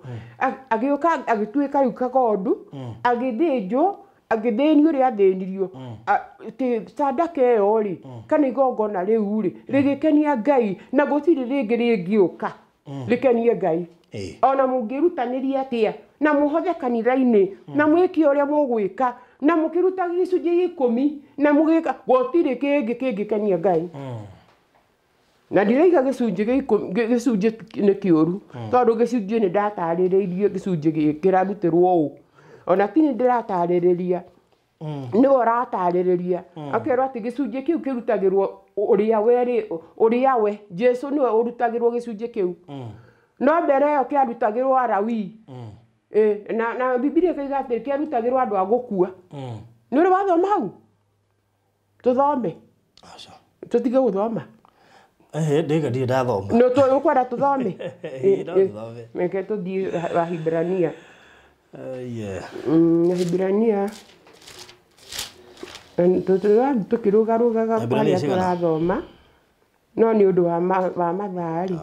Speaker 1: agioka agituika riu kagondu agithinjwo agithĩnio uria athĩnirio ti sadaka iyo ri kana igongona riu ri rigikenia Ngai na gutiri ringi ringioka rikenie Ngai ona mungirutaniria atia na muhothe kanitha-ini na mwiki uria mugwika na mukiruta gicunji 10 na mugika gotire kingi kenia Ngai na ndireiga gicunji ni kiuru tondu gicunji ni ndataririirie gicunji gikirarutirwo u ona tini ndirataririria ni orataririria akerwa ati gicunji kiu kirutagirwo uria we Jesu niwe urutagirwo gicunji kiu no mbere yo kiarutagirwo Arawi na Biblia kaiga ati kiarutagirwo andu agukua ni uri wathoma hau tuthome tutige guthoma
Speaker 2: ndiga ndi ndathoma
Speaker 1: no tukwenda tuthome meke tuthii wa Hibrania Hibrania tukirugarugaga paria turathoma no ni undu wa mathari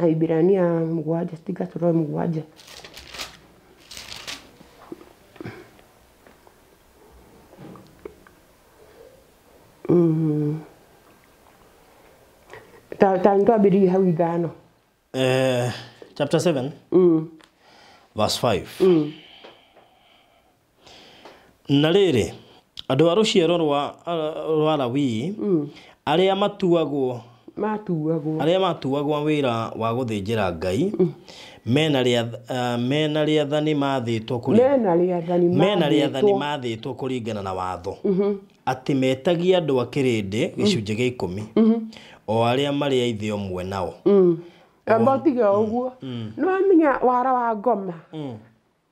Speaker 1: Hibrania 7 tiga turo 7 twambĩrĩrie hau ithano
Speaker 2: chapter 7 verse 5 na rĩrĩ andũ a rũciaro rwa Lawi arĩa matuagwo wĩra wa gũthĩnjĩra Ngai mena rĩathani mathĩtwo kũringana na watho atĩ metagia andũ a kĩrĩndĩ gĩcunjĩ gĩa 10 o arĩa marĩ a ithe ũmwe nao
Speaker 1: ambotiga ũguo no amenya wara wa ngoma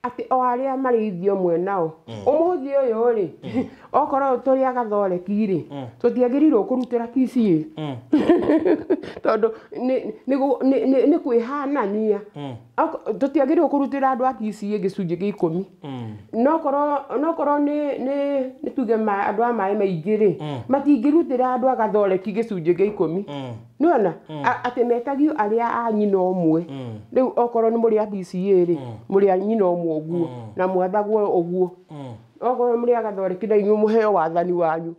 Speaker 1: ati o aria marithio mwe nao umuthi uyu ri okoro turi agathoreki ri tutiagirirwo kurutira PCA tondu ni kwihanania tutiagirirwo kurutira andu a PCA gicunji gia 10 nokoro ni tuge andu a mai maingi ri matingirutira andu agathoreki gicunji gia 10 nona ati metagio aria a nyina omwe riu okoro ni muri a PCA ri muri a nyina omwe oguo na mwathagwo oguo okoro muri agathoreki na inyu muheo wathani wanyu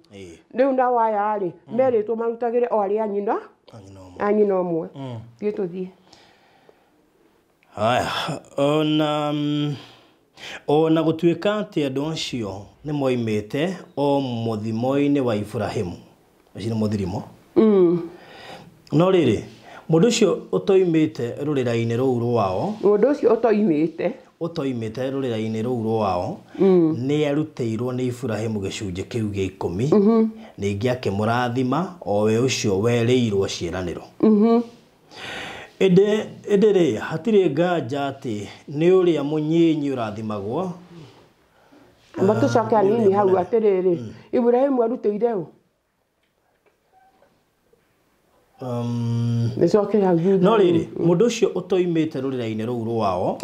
Speaker 1: riu na waya ri meritwo marutagire o aria nyina anyina omwe thie tuthie
Speaker 2: haya ona gutuika ati andu acio ni moimite o muthimo-ini wa Ibrahimu acio ni muthirimo no riri mundu ucio utoimite rurira-ini ruu rwao
Speaker 1: mundu ucio
Speaker 2: utoimite rurira-ini ruu rwao ni aruteirwo ni Ibrahimu gicunji kiu gia 10 ningi akimurathima o we ucio wereirwo ciiraniro ede hatire nganja ati ni uria munyinyi urathimagwo
Speaker 1: mbatu coke anini hau atiriri Ibrahimu aruteire u
Speaker 2: no riri mundu ucio utoimite rurira-ini ruu rwao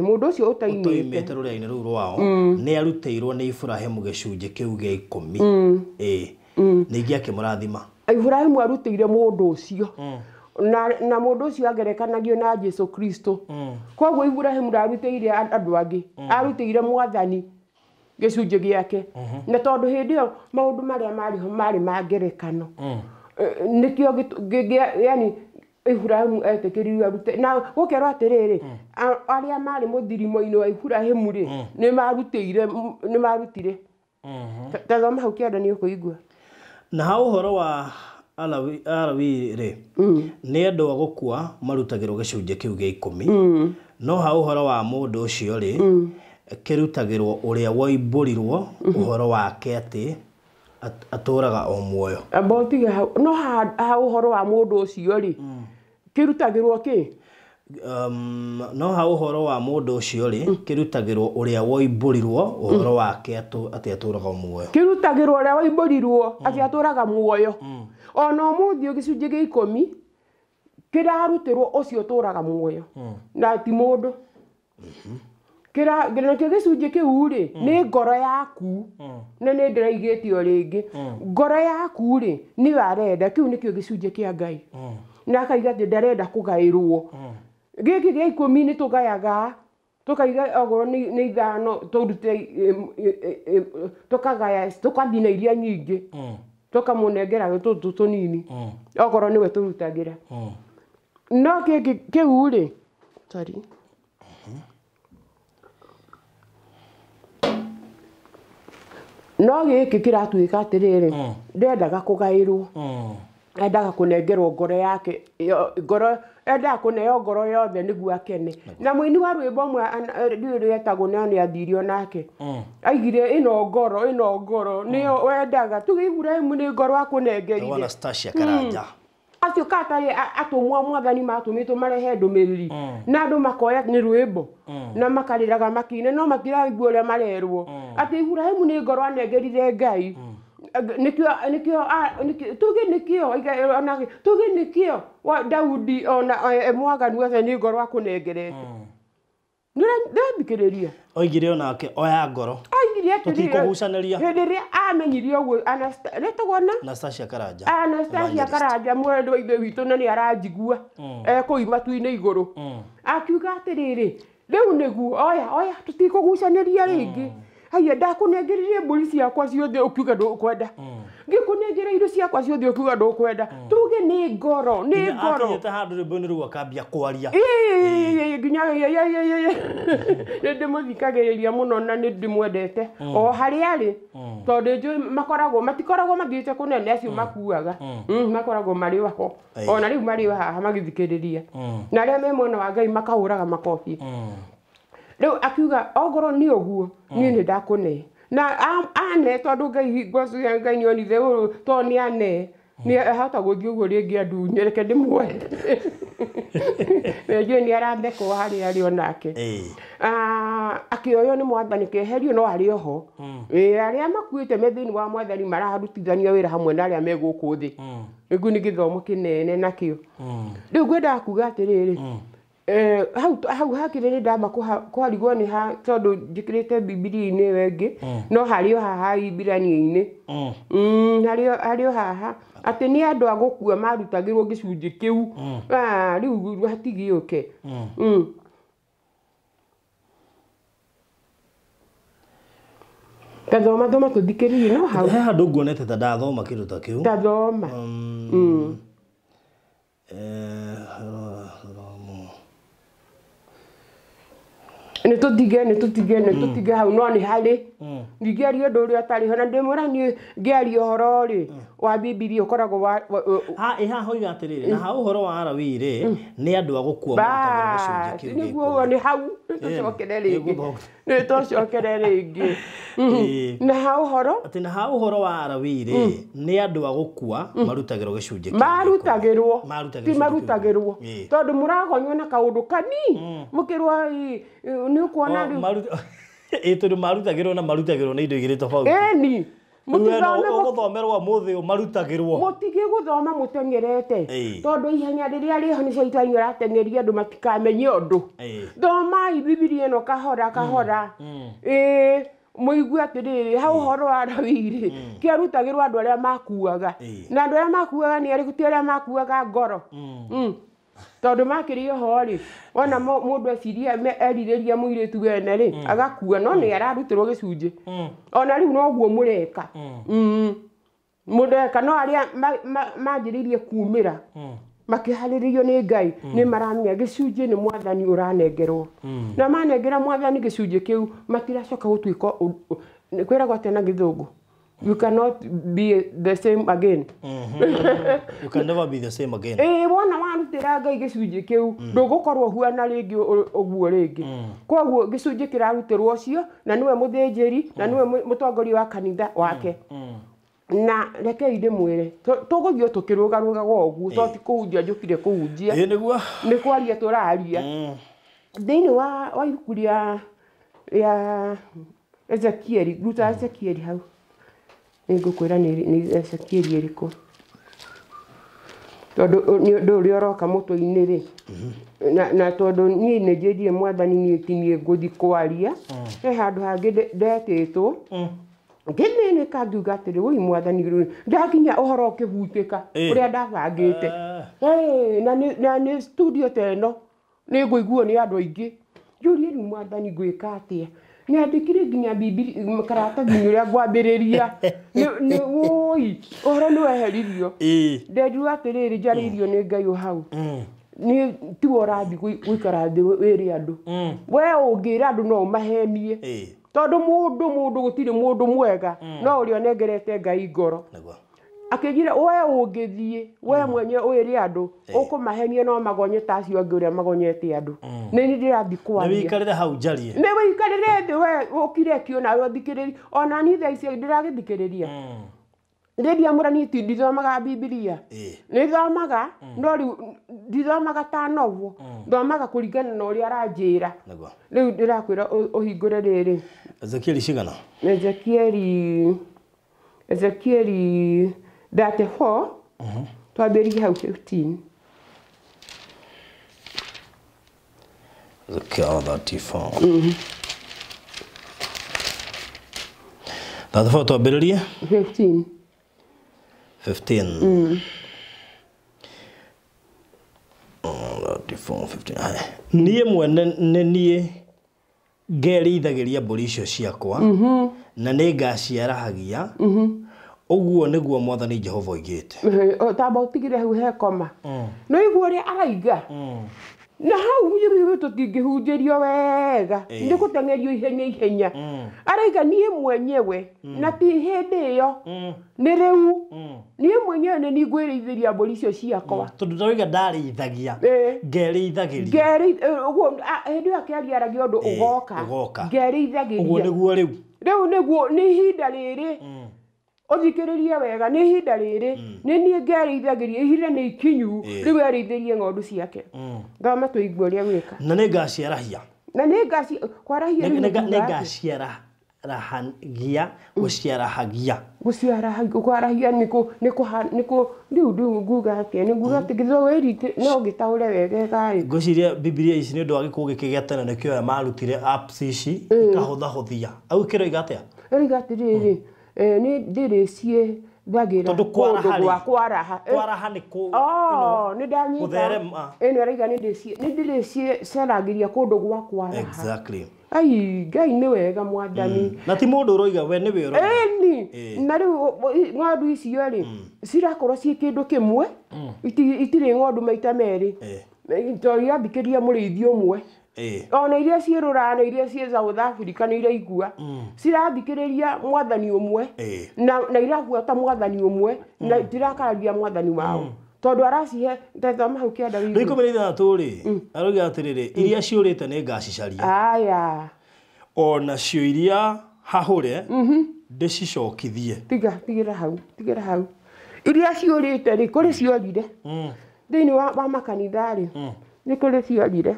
Speaker 1: mundu ucio utoimite
Speaker 2: rurira-ini ruu rwao ni aruteirwo ni Ibrahimu gicunji kiu gia 10 ningi akimurathima
Speaker 1: Ibrahimu aruteire mundu ucio na mundu ucio agerekanagio na Jesu Kristo koguo Ibrahimu arutĩire andu angi arutĩire mwathani gicunji giake na tondu hindi yo maundu maria mariho mari mangerekano nikio yani Ibrahimu etekirirwo arute na gukerwo atiriri aria mari muthirimo-ini wa Ibrahimu ri ni marutire tathoma hau kianda ni ukuigua
Speaker 2: na ha uhoro wa Alawi ri ni andu agukua marutagirwo gicunji kiu gia 10 no ha uhoro wa mundu ucio ri kirutagirwo uria woimburirwo uhoro wake ati aturaga o muoyo
Speaker 1: abotige no ha uhoro wa mundu ucio ri kirutagirwo ki
Speaker 2: no ha uhoro wa mundu ucio ri kirutagirwo uria woimburirwo uhoro wake ati aturaga o muoyo
Speaker 1: kirutagirwo uria woimburirwo ati aturaga muoyo ona umuthi gicunji gia 10 kirarutirwo ucio turaga muoyo na ti mundu kira gicunji kiu ri ni ngoro yaku na ni ndiraigitio ringi ngoro yaku ri ni warenda kiu nikio gicunji kia Ngai na akaiga ndarenda kugairwo giki gia 10 ni tugayaga tukaiga ogoro ni ithano turute tukagaya tukathi na iria nyingi tukamunengera tutu tunini ogoro niwe turutagira no giki kiu ri sorry no giki kiratuika atiriri ndendaga kugairwo endaga kunengerwo ngoro yake ngoro endaga kuneo ngoro yothe niguo akene na muini wa rwimbo mwe ndiuri etagwo ni athirio nake aigire ino ngoro ni wendaga tuge Ibrahimu ni ngoro akunengerire
Speaker 2: Anastasia Karanja
Speaker 1: acio katari atumwa mwathani matumitwo marehe ndumiriri na andu makoya ni rwimbo na makariraga makine no matiraigua uria marerwo ati Ibrahimu ni ngoro anengerire Ngai nikio tuge nikio wa Daudi ona mwaganu wese ni ngoro akunengerete ndabikiriria
Speaker 2: oigire onake oya ngoro tutikugucaniria
Speaker 1: hindi ria amenyirie uguo
Speaker 2: Anastasia
Speaker 1: Karanja mwendo wa ithe witu na ni aranjigua kuimatu-ini iguru akiuga atiriri riu niguo oya tutikugucaniria ringi haya ndakunengeririe mburi ciakwa ciothe ukiuga ndukwenda ngikunengera irio ciakwa ciothe ukiuga ndukwenda tuge ni ngoro
Speaker 2: ate handu riboni ru akambia kwaria
Speaker 1: nginya ndimuthikagiriria muno na ndimwendete o hari ari tondu njui matikoragwo mathiite kunene acio makuaga makoragwo mari ho ona riu mari haha magithikiriria na aria me mwena wa Ngai makahuraga makofi riu akiuga ogoro ni oguo ni ndakune na ane tondu Ngai Ngai ni onithe to ni ane ni ahota guthii uguo ringi andu nyereke ndimwe ndio ni arambeko hari ari onake akioyo ni mwathani keherio no ari oho aria makuite methini wa mwathani mararutithania wira hamwe na aria meguku thi niguo ni githomo kinene nakio riu gwenda kuga atiriri hau hakire ndamba kwarigwo ni ha tondu njikirite bibilia-ini wengi no hario haha Ibrania-ini hario haha ati ni andu agukua marutagirwo gicunji kiu riu hatigiuke thoma tuthikiririe no hau
Speaker 2: he handu nguonete ta ndathoma kindu ta kiu
Speaker 1: thoma ni tutige hau no ni hari ngiari undu uria tari hona ndimura ni ngiari uhoro ri wa bibilia ukoragwo wa
Speaker 2: ha hoiga atiriri na ha uhoro wa arawi ri ni andu agukua marutagirwo gicunji kiu
Speaker 1: niguo ni hau tucokere ringi na ha uhoro
Speaker 2: ati na ha uhoro wa arawi ri ni andu agukua marutagirwo gicunji kiu marutagirwo tondu muragonywo na kaundu kani mukirwa ni kuona tondu marutagirwo na marutagirwo na indo igiri tofauti
Speaker 1: ni
Speaker 2: mutithomerwo muthi marutagirwo
Speaker 1: mutige guthoma mutengerete tondu ihenya riria riho ni caitani uratengeria andu matikamenye undu thomai bibilia ino kahora muigua atiriri hau horo wa rawiri kiarutagirwo andu aria makuaga na andu aria makuaga ni arikuti aria makuaga ngoro tondu makirio hori ona mundu eciria eririria muiritu wene ri agakua no ni ararutirwo gicunji ona riu no guo mureka mureka no aria manjiririe kumira makiharirio ni Ngai ni maramya gicunji ni mwathani uranengerwo na manengera mwathani gicunji kiu matiracoka gutwika kwiragwo atena githungu. You cannot be the same again.
Speaker 2: You can never be the same again.
Speaker 1: Wona warutira Ngai gicunji kiu ndugukorwo huana ringi uguo ringi. Koguo gicunji kirarutirwo ucio na niwe muthinjiri na niwe mutongoria wa kanitha wake. Na reke inde mwire tuguthio tukirugaruga uguo toti kuhunjia njukire kuhunjia
Speaker 2: niguo
Speaker 1: ni kwaria turaria thiini wa ibuku ya Ezekieli guta Ezekieli hau ngukwira ni Ezekieli eriku tondu ni nduri oroka mutwe-ini ri na tondu ni njendie mwathani ni tinie nguthi kwaria he handu hangi ndetitwo ngene kanduga atiri wi mwathani ru ndakinya uhoro kihutika uria ndabangite na ni studio teno ni nguiguo ni andu aingi yurie ni mwathani gwika atia ni andikire nginya bibilia karatathi uria ngwambiriria ni woi uhoro ni weheririo ndendu atiriri njaririo ni Ngai hau ni ti urathi gwikara thi wiri andu we ungira andu no mahenie tondu mundu gutire mundu mwega no uria nengerete Ngai ngoro akijira we ungithie we mwenye wiri andu ukumahenie no magonye tacio angi uria magonyete andu ni ndirathi kwaria
Speaker 2: ni wikarire hau njarie
Speaker 1: ni wikarire thi we ukire kio na uthikiriri ona ni tha icio ndiragithikiriria ndia murani ti ndithomaga bibilia ni thomaga no riu ndithomaga ta noguo thomaga kuringana na uria aranjira riu ndirakwira uhingure riri
Speaker 2: Ezekieli cigana
Speaker 1: Ezekieli 34 twambiririe hau 15
Speaker 2: Ezekiel 34 34 twambiririe
Speaker 1: 15
Speaker 2: 34 niĩ mwene nĩ niĩ ngerĩithagiria mbũri icio ciakwa na nĩ ngaciarahagia uguo niguo mwathani Jehova oigite
Speaker 1: tamba utigire hau hekoma no iguo ri araiga na hau yuri tutingihunjirio wega ndi gutengerio ihenya araiga nie mwenyewe na ti hindi iyo ni riu nie mwenyewe ni ngwirithĩria mbũri icio ciakwa
Speaker 2: tondu ndauga ndarĩithagia ngerĩithagiria
Speaker 1: uguo hindi iyo akiariaragia undu ugoka ngerĩithagiria
Speaker 2: uguo niguo riu
Speaker 1: niguo ni ihinda riri Othikiririe wega ni hinda riri ni nie ngereithagiria ihinda ni ikinyu riu ereithirie ng'ondu ciake thoma tuigua uria gwika
Speaker 2: na ni ngaciarahia
Speaker 1: na ni ngaci kwarahia
Speaker 2: ni ngaciara rahagia guciarahagia
Speaker 1: kwarahia niko riu nguga atia ni nguga ati githoweri no gitaure wega gari
Speaker 2: ngociria Biblia ici ni undu wa gikugi kigetana nikio ya marutire apps ici ikahothahothia au kiro igatia
Speaker 1: rigatiriri ni ndiricie bagira kwaraha
Speaker 2: ni ku
Speaker 1: ni ndanyita eno reiga ni ndiricie ceragiria kundu gwa kwaraha
Speaker 2: exactly
Speaker 1: ai Ngai ni wega mwathani
Speaker 2: na ti mundu uroiga we ni we uroiga
Speaker 1: na riu ng'ondu icio ri cirakorwo ci kindu kimwe itiri ng'ondu maita meri to yambikiria murithio umwe ona iria ciirurana iria cie South Africa ni iria igua cirathikiriria mwathani umwe na iraguata mwathani umwe na tirakararia mwathani wao tondu aracihe ndethoma hau kianda
Speaker 2: wigu rikumeritha turi aroiga atiriri iria ciurite ni ngacicaria
Speaker 1: aya
Speaker 2: ona cio iria hahure ndicicokithie
Speaker 1: tigira hau iria ciurite ri kuri ciorire thiini wa makanitha ri ni kuri ciorire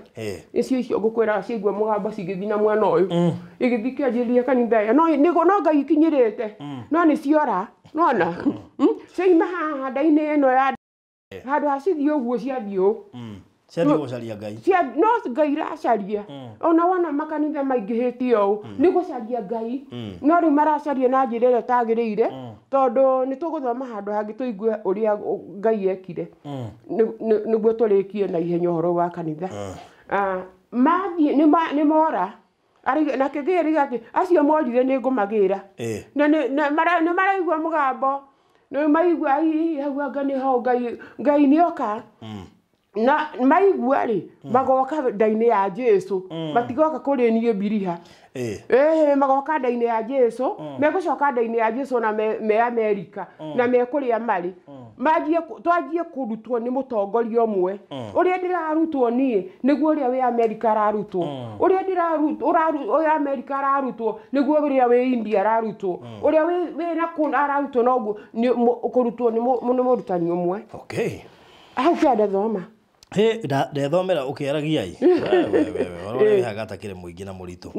Speaker 1: icio ngukwira ciigua mugamba cigithina mwana uyu igithikianjiria kanitha ya no Ngai ikinyirite no ni ciora nona ciima haha ndaini eno ya handu hacithio uguo ciathio
Speaker 2: ciathio gucaria Ngai
Speaker 1: no Ngai racaria ona wana makanitha maingihitio u ni gucaria Ngai no ri maracaria na njira ĩrĩa tagĩrĩire tondu ni tuguthoma handu hangi tuigue uria Ngai ekire niguo turikie na ihenya horo wa kanitha mathie ni mora na kigiri ati acio morire ni ngumagira na maraigua mugambo no maigua hau anga ni ho Ngai ni oka na maigua ri magoka ndaini ya Jesu matigoka kuri nie biriha magoka ndaini ya Jesu megucoka ndaini ya Jesu na me America na me kuria mari twajie kurutwo ni mutongoria umwe uria ndirarutwo nie niguo uria we America ararutwo uria ndirarutwo uria America ararutwo niguo uria we India ararutwo uria we na kun ararutwo noguo ukurutwo ni murutani umwe au kiada thoma
Speaker 2: ndethomera ukiaragiai wewe hagata kire muingi na muritu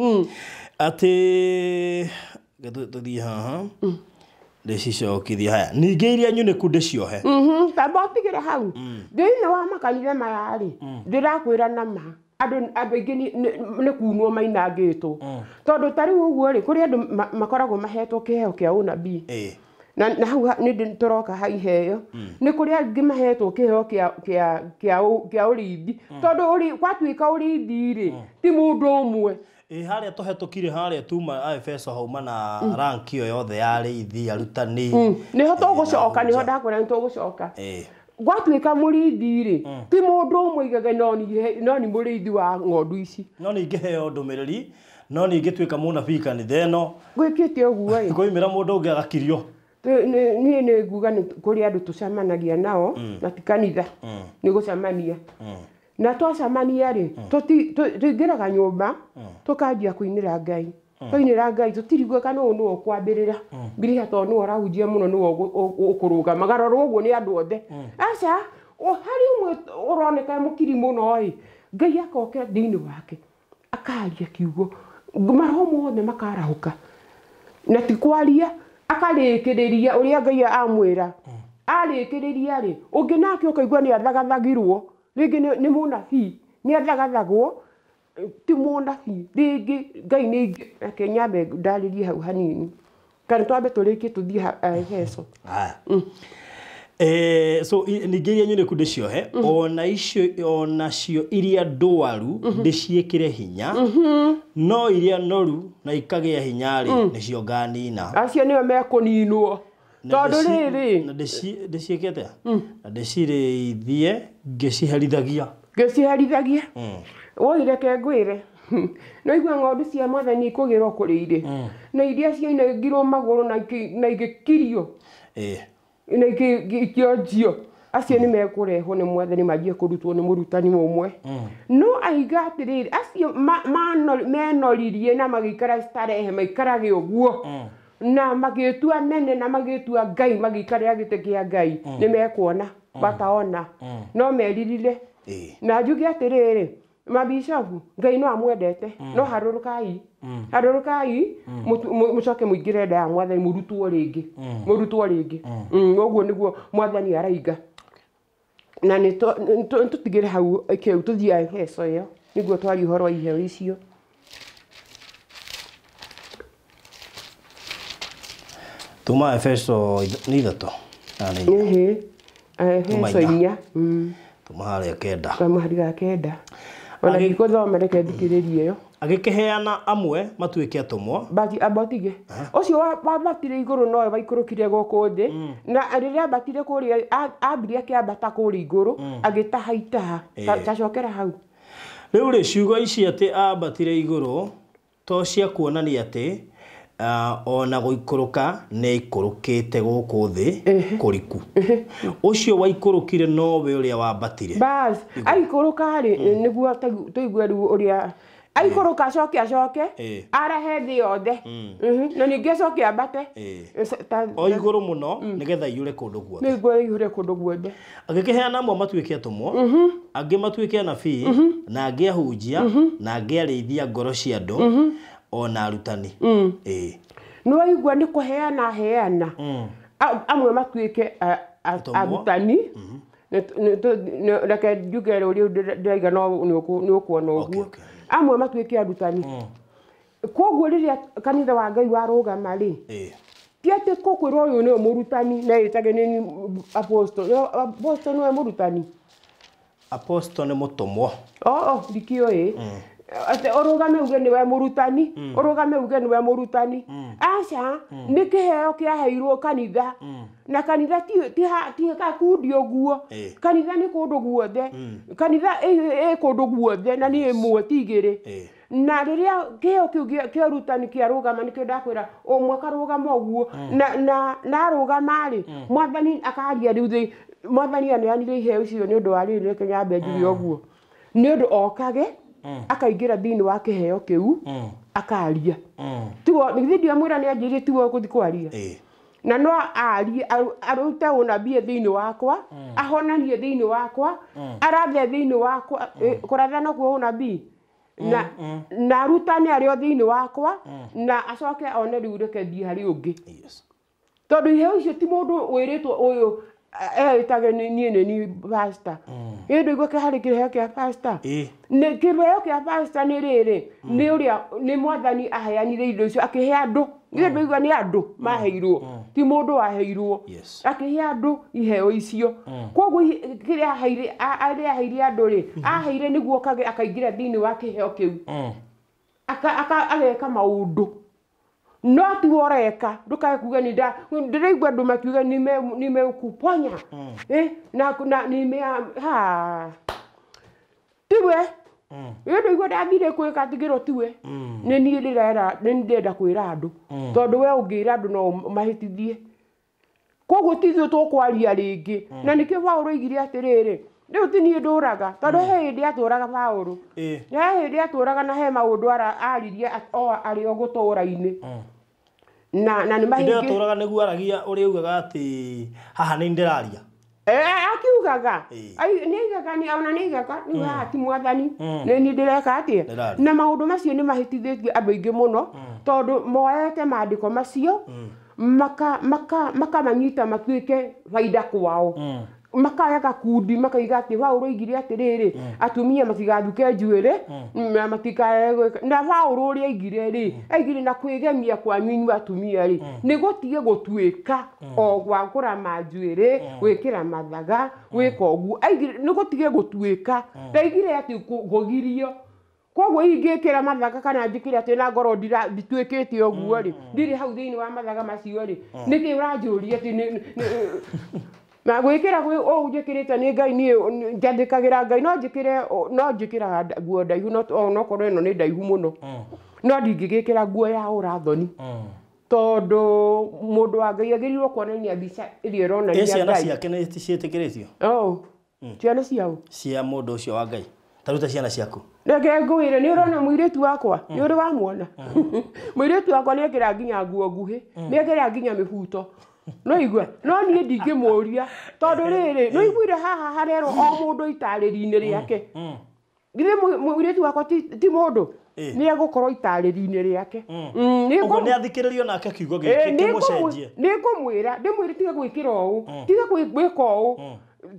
Speaker 2: ati tuthie haha ndicicokithia haya ninge iria nyuniku ndiciohe
Speaker 1: tamba utigire hau thiini wa makanitha maya ri ndirakwira nama andu ingi ni kunwo mainangitwo tondu tari uguo ri kuri andu makoragwo mahetwo kiheo kia unabii na hau ni turoka ha iheo ni kuri angi mahetwo kiheo kia urithi tondu kwatuika urithi ri ti mundu umwe
Speaker 2: haria tuhetukire haria tuma Efeso hauma na rank iyo yothe ya rithi arutani
Speaker 1: niho tugucoka niho ndakwira ni tugucoka gwatuika murithi ri ti mundu umwe igage no ni murithi wa ng'ondu ici
Speaker 2: no ni ingiheo ndumiriri no ni ingituika munabii kanitha ino
Speaker 1: gwikite uguo
Speaker 2: koimira mundu ungi agakirio
Speaker 1: ni nguga ni kuri andu tucamanagia nao na ti kanitha ni gucamania na twacamania ri tuingiraga nyumba tukanjia kuinira Ngai twainira Ngai tutirigwe kana uyu no kwambirira biriha to no arahujia muno no ukuruga magaroro uguo ni andu othe aca hari umwe uroneka mukiri muno Ngai akoke thiini wake akaria kiugo maromo othe makarahuka na ti kwaria akarikiriria uria Ngai amwira arikiriria ri ungi nake ukaigua ni athagathagirwo ringi ni munabii ni athagathagwo ti munabii ringi Ngai ni Kenyambe ndaririe hau hanini kana twambe turikie tuthie Efeso
Speaker 2: so nigeria nyune kudeciohe ona cio iria ndwaru ndiciikire hinya no iria noru na ikagia hinya ri nicio nganina
Speaker 1: acio niyo mekuninwo tondu riri
Speaker 2: na ndiciikete na ndicirithie ngiciherithagia woireke ngwire no igua ng'ondu cia mwathani ikugirwo kuri iri na iria ciainagirwo maguru na igikirio na ikionjio acio ni mekurehwo ni mwathani majie kurutwo ni murutani umwe no aiga atiriri acio menoririe na magikara starehe maikarage uguo
Speaker 1: na magĩtua nene na magĩtua Ngai magĩikarĩra gĩtĩ kĩa Ngai nĩ mekuona bataona no meririre na njuge atĩrĩrĩ mabicobu Ngai no amwendete no harũrũkai mũcoke mũingĩre nda ya Mwathani mũrutwo rĩngĩ ũguo nĩguo Mwathani araiga na nĩtũtigĩre hau kĩu tũthiĩ Efeso ĩyo nĩguo twari ũhoro wa iheo icio.
Speaker 2: Tuma Efeso ni ithatũ
Speaker 1: Efeso 4
Speaker 2: tuma harĩa kenda
Speaker 1: harĩa kenda ona gĩkũthoma reke thikĩrĩrie ĩyo
Speaker 2: agĩkĩheana amwe matuĩke atũmwo
Speaker 1: bati abotige ũcio wabatire igũrũ no waikũrũkire gũkũ thĩ na rĩrĩa abatire kũrĩa ambirie kĩambata kũrĩa igũrũ agĩtahaitaha tacokera hau
Speaker 2: rĩu rĩ ciugo ici atĩ ambatire igũrũ to cia kuonania atĩ ona gũikũrũka nĩ ikũrũkĩte gũkũ thĩ kũriku ũcio waikũrũkire nowe ũrĩa wambatire
Speaker 1: bas aikũrũka rĩ nĩguo tũigue rĩu ũrĩa aikũrũka acoke arahe thĩ yothe na ningĩ acoke ambate
Speaker 2: o igũrũ mũno nĩgetha iyũre kũndũ guothe
Speaker 1: nĩguo iyũre kũndũ guothe
Speaker 2: agĩkĩheana amwe matuĩke atũmwo angĩ matuĩke anabii na angĩ ahunjia na angĩ arĩithia ngoro cia andũ ona arutani
Speaker 1: no igua nĩ kũheana amwe matuĩke arutani reke njuge rĩu ndĩraiga no nĩ ũkuona ũguo amwe matuĩke arutani koguo rĩrĩa kanitha wa Ngai warũgama rĩ ti atĩ kũkwĩrwo ũyũ nĩ mũrutani na ĩtage nĩ apostle nĩ mũrutani
Speaker 2: apostle nĩ mũtũmwo
Speaker 1: ndikĩũĩ orogame uge niwe mũrutani orogame uge niwe mũrutani aca nĩ kĩheo kĩaheirwo kanitha na kanitha ti gakundi ũguo kanitha nĩ kũndũ guothe kanitha ĩ kũndũ guothe na nĩ ĩmwe ti igĩrĩ na rĩrĩa kĩheo kĩu kĩa ũrutani kĩarũgama nĩkĩo ndakwĩra ũmwe karũgama ũguo na arũgama rĩ Mwathani akaria rĩu thĩ Mwathani aneanire iheo icio nĩ ũndũ wa rĩrĩ reke nyambe njuge ũguo nĩ ũndũ okage akaingĩra thĩinĩ wa kĩheo kĩu akaria tuo nĩthĩdio mwĩra nĩ anjĩrĩtie tuo gũthi kwaria na no arie arute ũnabii thĩinĩ wakwa ahonanie thĩinĩ wakwa arathe thĩinĩ wakwa kũratha no kuo ũnabii na arutane arĩ o thĩinĩ wakwa na acoke one rĩu reke thiĩ harĩ ũngĩ tondũ iheo icio ti mũndũ wĩrĩtwo ũyũ ĩtage niĩ nĩ pastor ĩndũ igũke harĩ kĩheo kĩa pastor nĩ kĩheo kĩa pastor nĩ rĩrĩ nĩ ũrĩa nĩ Mwathani aheanire indo icio akĩhe andũ ĩndũ igua nĩ andũ maheirwo ti mũndũ waheirwo akĩhe andũ iheo icio koguo kĩrĩa aheire andũ rĩ aheire nĩguo kage akaingĩra thĩinĩ wa kĩheo kĩu ageka maũndũ no ti woreka ndukae kuga ni ndĩraigua andũ makiuga nimekuponya na nime tiwe ĩndũ igua ndathire kwĩkatigĩrwo tiwe nĩ niĩ ndĩrenda kwĩra andũ tondũ we ũngĩra andũ no mahĩtithie koguo ti ithuĩ tũkwaria rĩngĩ na nĩkĩo Paũlũ oigire atĩrĩrĩ rĩu ti niĩ ndũraga tondũ he hĩndĩ atũraga Paũlũ he hĩndĩ atũraga na he maũndũ aririe arĩ o gũtũũra-inĩ na nĩ mahingi
Speaker 2: atũraga nĩguo aragia ũrĩa ugaga atĩ haha nĩ ndĩraria
Speaker 1: akiugaga nĩaigaga ona nĩaigaga nĩ haha ti Mwathani nĩ ndĩreka atĩa na maũndũ macio nĩ mahĩtithĩtie andũ aingĩ mũno tondũ moete maandĩko macio makamanyita matuĩke faida kwao makaya gakundi makaiga atĩ Paũlũ oigire atĩrĩrĩ atumia matigathuke njuĩrĩ na matikae na Paũlũ ũrĩa aigire na kwĩgemia kwanyu inyuĩ atumia rĩ nĩ gũtige gũtuĩka o gwa kũrama njuĩrĩ gwĩkĩra mathaga gwĩka ũguo aigire nĩ gũtige gũtuĩka ndaigire atĩ ngũgirio koguo ingĩkĩra mathaga kana njĩkĩre atĩ na ngoro ndituĩkĩte ũguo rĩ ndirĩ hau thĩinĩ wa mathaga macio rĩ nĩkĩ ũranjũria atĩ na gwĩkĩra njĩkĩrĩte nĩ Ngai niĩ njathĩkagĩra Ngai no njĩkĩra nguo ndaihu no korwo ĩno nĩ ndaihu mũno no ndingĩgĩkĩra nguo ya ũrathoni tondũ mũndũ wa Ngai agĩrĩirwo kuonania mbica ĩrĩa ĩronania Ngai
Speaker 2: ciana ciake nĩ ciĩtĩkĩrĩtio
Speaker 1: ciana ciao
Speaker 2: cia mũndũ ũcio wa Ngai taruta ciana ciaku
Speaker 1: reke ngwire ni urona muiritu wakwa ni uri wamuona muiritu wakwa ni ekira nginya nguo nguhi ni ekira nginya mihuto no igwa no ni ndingimuria tondu riri no igwire haha harero o mundu itariri-ini riake ngire muiritu wakwa ti mundu ni egukorwo itariri-ini riake
Speaker 2: ni athikiririo nake kiugo giki kimucenjie
Speaker 1: ni ngumwira ndimwire tiga gwikira uu tiga gwika uu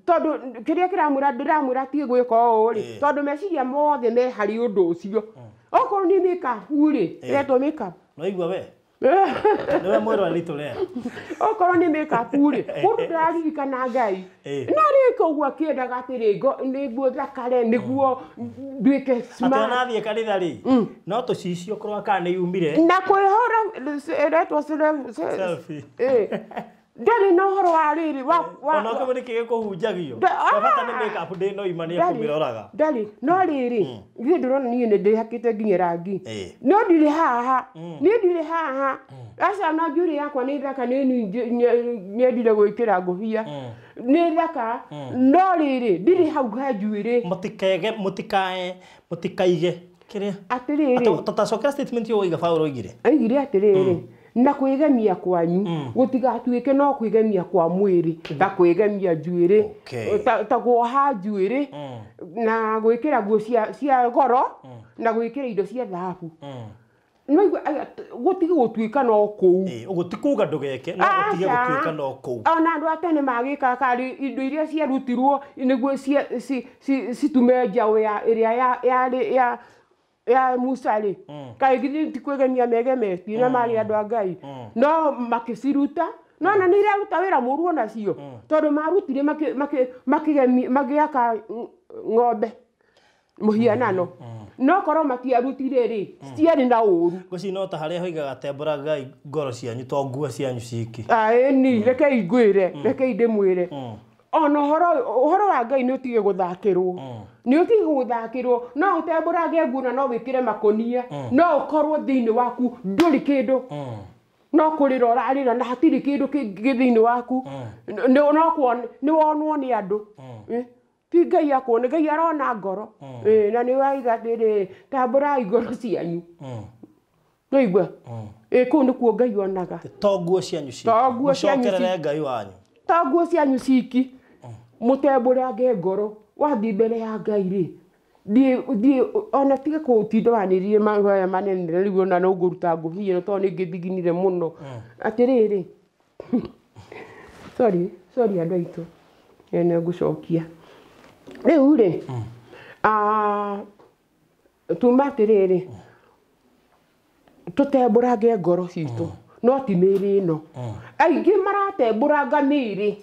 Speaker 1: tondu kiria kiramwira ndiramwira tige gwika uu ri tondu meciria mothe me hari undu ucio okorwo ni makeup ri retwo makeup
Speaker 2: no igwa we niwe mwiro alitorera
Speaker 1: okorwo ni makeup ri mundu ndaririkana Ngai no riko ugwa kiendaga atiri niguo thakare niguo nduike smart
Speaker 2: ati nathie kanitha ri no tucicio korwa kana ni yumire
Speaker 1: na kwihora retwo selfie ndari no horo wa riri wa
Speaker 2: ona ko muri kige kuhunjagio bata ni makeup ndi no imania kumiroraga
Speaker 1: ndari no riri ngi ndirona ni ndi hakite nginya rangi no ndire haha ni ndire haha asa na njuri yakwa ni thaka ni ndire gwikira nguhia ni thaka no riri ndire hau ha njuire mutikaige kiria atiriri
Speaker 2: tatacokera statement yo iga Paulo igire
Speaker 1: aigire atiriri na kwigemia kwanyu gutigatuike no kwigemia kwa mwiri ta kwigemia njuiri ta kuoha njuiri na gwikira nguo cia goro na gwikira indo cia thahabu no gutigi gutuika no kuu
Speaker 2: gutikuga ndugeke no gutige gutuika no kuu
Speaker 1: ona andu atene magika kari indo iria cia rutirwo niguo situme njaũ ya Musali kai gidi tikwegemia megemetie na mari andu a Ngai no makiciruta no na nira ruta wira muruo nacio tondu marutire magiaka ng'ombe muhianano no korwo matiarutire ri ciari na uru
Speaker 2: gucina ta haria hoigaga tembura Ngai ngoro cianyu to nguo cianyu ciki
Speaker 1: ni reke igwire reke ndimwire ona horo wa Ngai ni utige guthakirwo ni utige guthakirwo no utembũrage nguna no wikire makonia no ukorwo thiini waku nduri kindu no kurira urarira na hatiri kindu thiini waku ni wonwo ni andu ti Ngai akwone Ngai arona ngoro na ni waiga ndiri tambũrai ngoro cianyu no igwa kuu ni kuo Ngai onaga
Speaker 2: to nguo cianyu ciki mucokerere Ngai wanyu
Speaker 1: to nguo cianyu ciki mutembũrage ngoro wathi mbere ya Ngai ri di ona tige kutindwanirie mangaya manene riu na no nguruta nguhie to ni ngithiginire muno atiriri sorry andu aitu ene ngucokia riu ri tumatiriri tutembũrage ngoro citu no ti mĩĩrĩ ĩno aingĩ maratembũranga mĩĩrĩ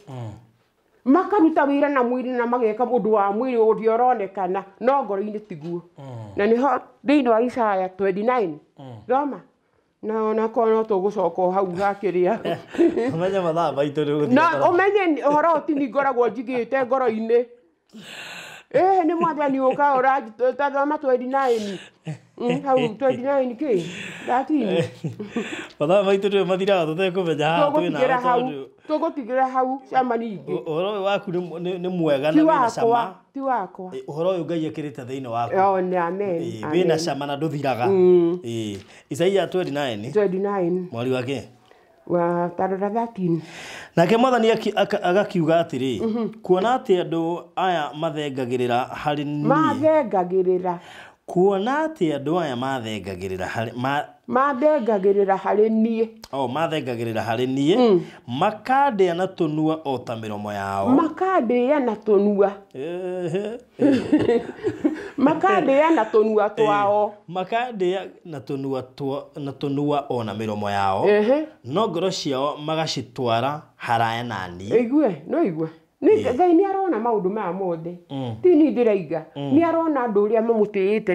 Speaker 1: makaruta wira na mwiri na mageka mundu wa mwiri uria uronekana no ngoro-ini tiguo na niho thiini wa Isaya 29 Roma na ona kono tugucoka hau hakiria
Speaker 2: umenya mathaa maitu ni guthii
Speaker 1: na umenye horo utini ngoragwo njigite ngoro-ini ni mwathani uka ora tathoma 29 hau 29 ki 13
Speaker 2: mathaa maitu ni mathiraga tutekumenya
Speaker 1: twina tugutigira hau cama ningi
Speaker 2: uhoro waku ni mwega na wina cama
Speaker 1: ti wakwa
Speaker 2: uhoro uyu Ngai ekirite thiini waku
Speaker 1: amen
Speaker 2: wina cama na nduthiraga Isaia 29 mwari wake
Speaker 1: wa tarora 13
Speaker 2: nake mwathani agakiuga atiri kuona ati andu aya mathengagirira hari ni kuona ati andu aya mathengagirira hari nie mathengagirira hari nie makandĩa na tũnua o ta mĩromo yao
Speaker 1: makandĩa na tũnua makandĩa na tũnua twao
Speaker 2: makandĩa na tũnua o na mĩromo yao no ngoro ciao magacitwara haraya na niĩ
Speaker 1: igwe Ngai ni arona maundu ma mothe ti ni ndiraiga ni arona andu uria mamutiite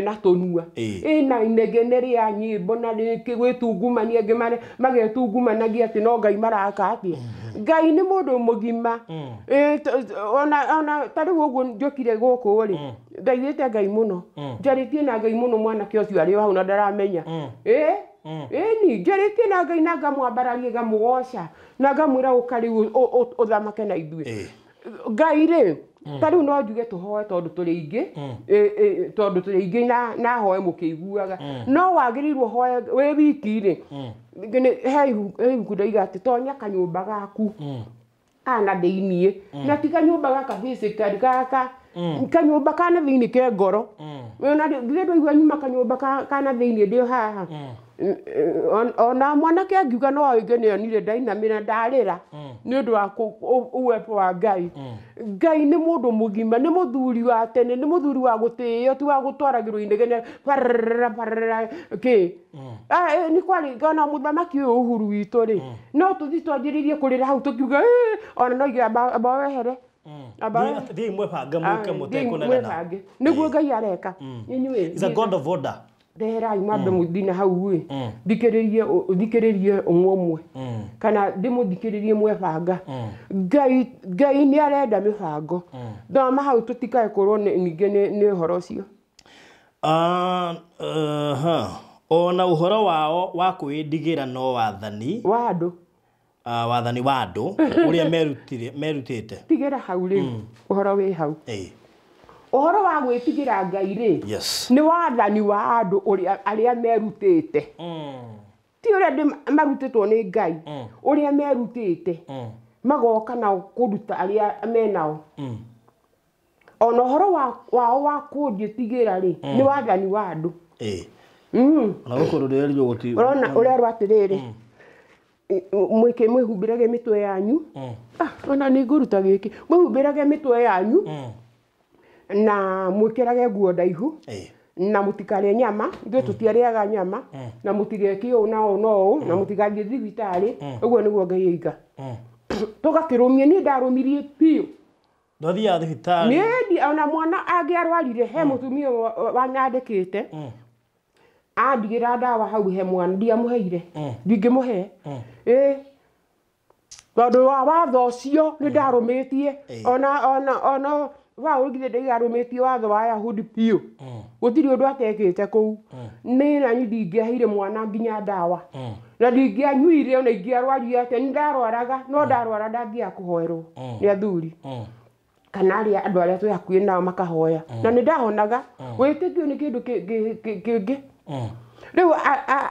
Speaker 1: na tũnua ina inegene ria nyimbo na riki gwitungumania angi magetungumanagia ati no Ngai maraka atia Ngai ni mundu mugima ona tariu uguo njokire guku ri ndaigite Ngai muno njaritie na Ngai muno mwanake ucio ari hau na ndaramenya ni njaritie na Ngai na ngamwambararie ngamugoca na ngamwira ukari uthamake na ithuĩ Ngai ri tariu no njuge tuhoe tondu turi ingi tondu turi ingi na hoe mukiguaga no wagirirwo hoe we wiki ri he kudaiga ati tonya kanyumba gaku ana theinie na ti kanyumba gaka physically gaka kanyumba kana thiini ke ngoro na ngindo igwa nyuma kanyumba kana thiini ndio haha ona mwana ke ngiuga no oige ne onire ndainamira ndarira ni undu wa uwepo wa Ngai Ngai ni mundu mugima ni muthuri wa tene ni muthuri wa gutio ti wa gutwaragirwo inegene parara ke ni kwari gana muthamaki Uhuru witu ri no tuthi twanjiririe kurira hau tukiuga ona no iga abawehere
Speaker 2: Thii mwebanga muke mutekunegana
Speaker 1: niguo Ngai areka
Speaker 2: is a God of order
Speaker 1: Deherai mwambe muthina hau wi thikiririe umwe kana ndimuthikiririe mwebanga Ngai ni arenda mibango thoma hau tutikae kurwo ninge ni horo ucio
Speaker 2: ona uhoro wao wa kwindigira no wathani
Speaker 1: wa andu
Speaker 2: wathani wa andu uria merutite
Speaker 1: tigira hau ri uhoro wi hau uhoro wa gwitigira Ngai ri ni wathani wa andu uria aria merutite ti uria marutitwo ni Ngai uria merutite magoka na kuruta aria menao ona uhoro wao wa kunditigira ri ni wathani wa andu
Speaker 2: ona gukururirwo guti
Speaker 1: ona uria rwatiriri mwike mwihumbirage mitwe yanyu ona ni nguruta giki mwihumbirage mitwe yanyu na mwikirage nguo ndaihu na mutikare nyama ithuĩ tutiarĩaga nyama na mutigeke ũũ na ũũ na ũũ na mutigathiĩ thibitarĩ ũguo nĩguo Ngai aiga tũgakĩrũmia niĩ ndarũmirie biũ
Speaker 2: ndathiaga thibitarĩ
Speaker 1: niĩ ona mwana angĩarwarire he mũtumia wanyandĩkĩte andigĩra ndawa hau he mwana ndiamũheire ndingĩmũhe tondũ wa watho ũcio nĩ ndarũmĩtie ona wa ugithe ndigarũmĩtie watho wa Ayahudi biũ gũtirĩ ũndũ atekĩte kũu nĩ na ndingĩaheire mwana nginya ndawa na ndingĩanyuire ona ingĩarwarire atĩa nĩ ndarwaraga no ndarwara ndangĩaga kũhoerwo nĩ athuri kana arĩa andũ arĩa twĩ hakuhĩ nao makahoya na nĩ ndahonaga wĩtĩkio nĩ kĩndũ kĩngĩ rĩu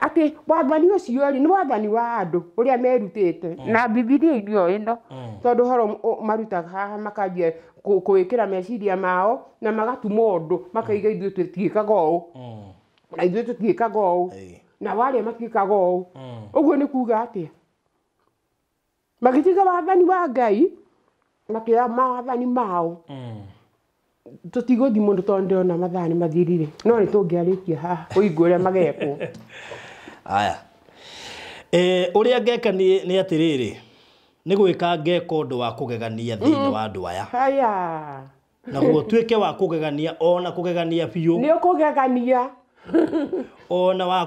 Speaker 1: atĩ wathani ũcio nĩ wathani wa andũ ũrĩa merutĩte na Bibilia-inĩ ĩno tondũ horo marutaga haha makanjia kwĩkĩra meciria mao na magatuma ũndũ makaiga ithuĩ tũtiĩkaga ũũ na ithuĩ tũtiĩkaga ũũ na warĩa matiĩkaga ũũ ũguo nĩ kuuga atĩa magĩtiga wathani wa Ngai makĩoya mawathani mao tutigũthi mũndũ tondũ ndĩrona mathaa nĩ mathirire no nĩ tũngĩarĩkia haha ũigua ũrĩa magekwo
Speaker 2: aya ũrĩa ngeka nĩ atĩrĩrĩ nĩ gwĩka ngeka ũndũ wa kũgegania thĩinĩ wa andũ aya
Speaker 1: haya
Speaker 2: naguo tuĩke wa kũgegania ona kũgegania biũ
Speaker 1: nĩ ũkũgegania
Speaker 2: ona wa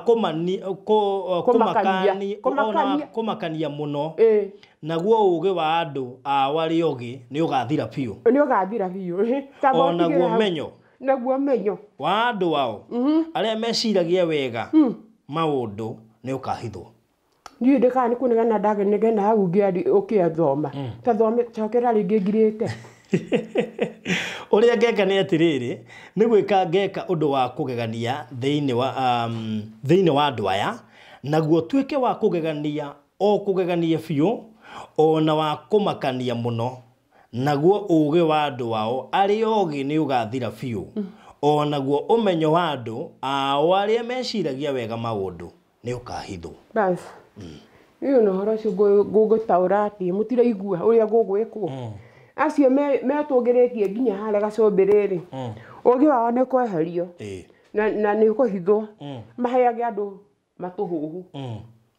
Speaker 2: kũmakania mũno naguo ũgĩ wa andũ warĩ ũgĩ nĩ ũgathira biũ onaguo menyo wa andũ wao arĩa meciragia wega maũndũ nĩ ũkahithwo
Speaker 1: niĩ ndĩkaga nĩ kũnegana ndagenegena hau ũkĩathoma ta thome cokera rĩngĩ ngirĩte
Speaker 2: ũrĩa ngeka nĩ atĩrĩrĩ nĩ gwĩka ngeka ũndũ wa kũgegania thĩinĩ wa andũ aya naguo tuĩke wa kũgegania biũ ona wa kũmakania mũno naguo ũgĩ wa andũ wao arĩ ũgĩ nĩ ũgathira biũ onaguo ũmenyo wa andũ arĩa meciragia wega maũndũ nĩ ũkahithwo
Speaker 1: basi iyo no horo cio ngũgũtaũra atĩ mũtiraigua ũrĩa ngũgwĩkwo acio metũngĩrĩtie nginya harĩa gacombĩrĩrĩ ũgĩ wao nĩ kweherio na nĩ kũhithwo maheage andũ matũhũhu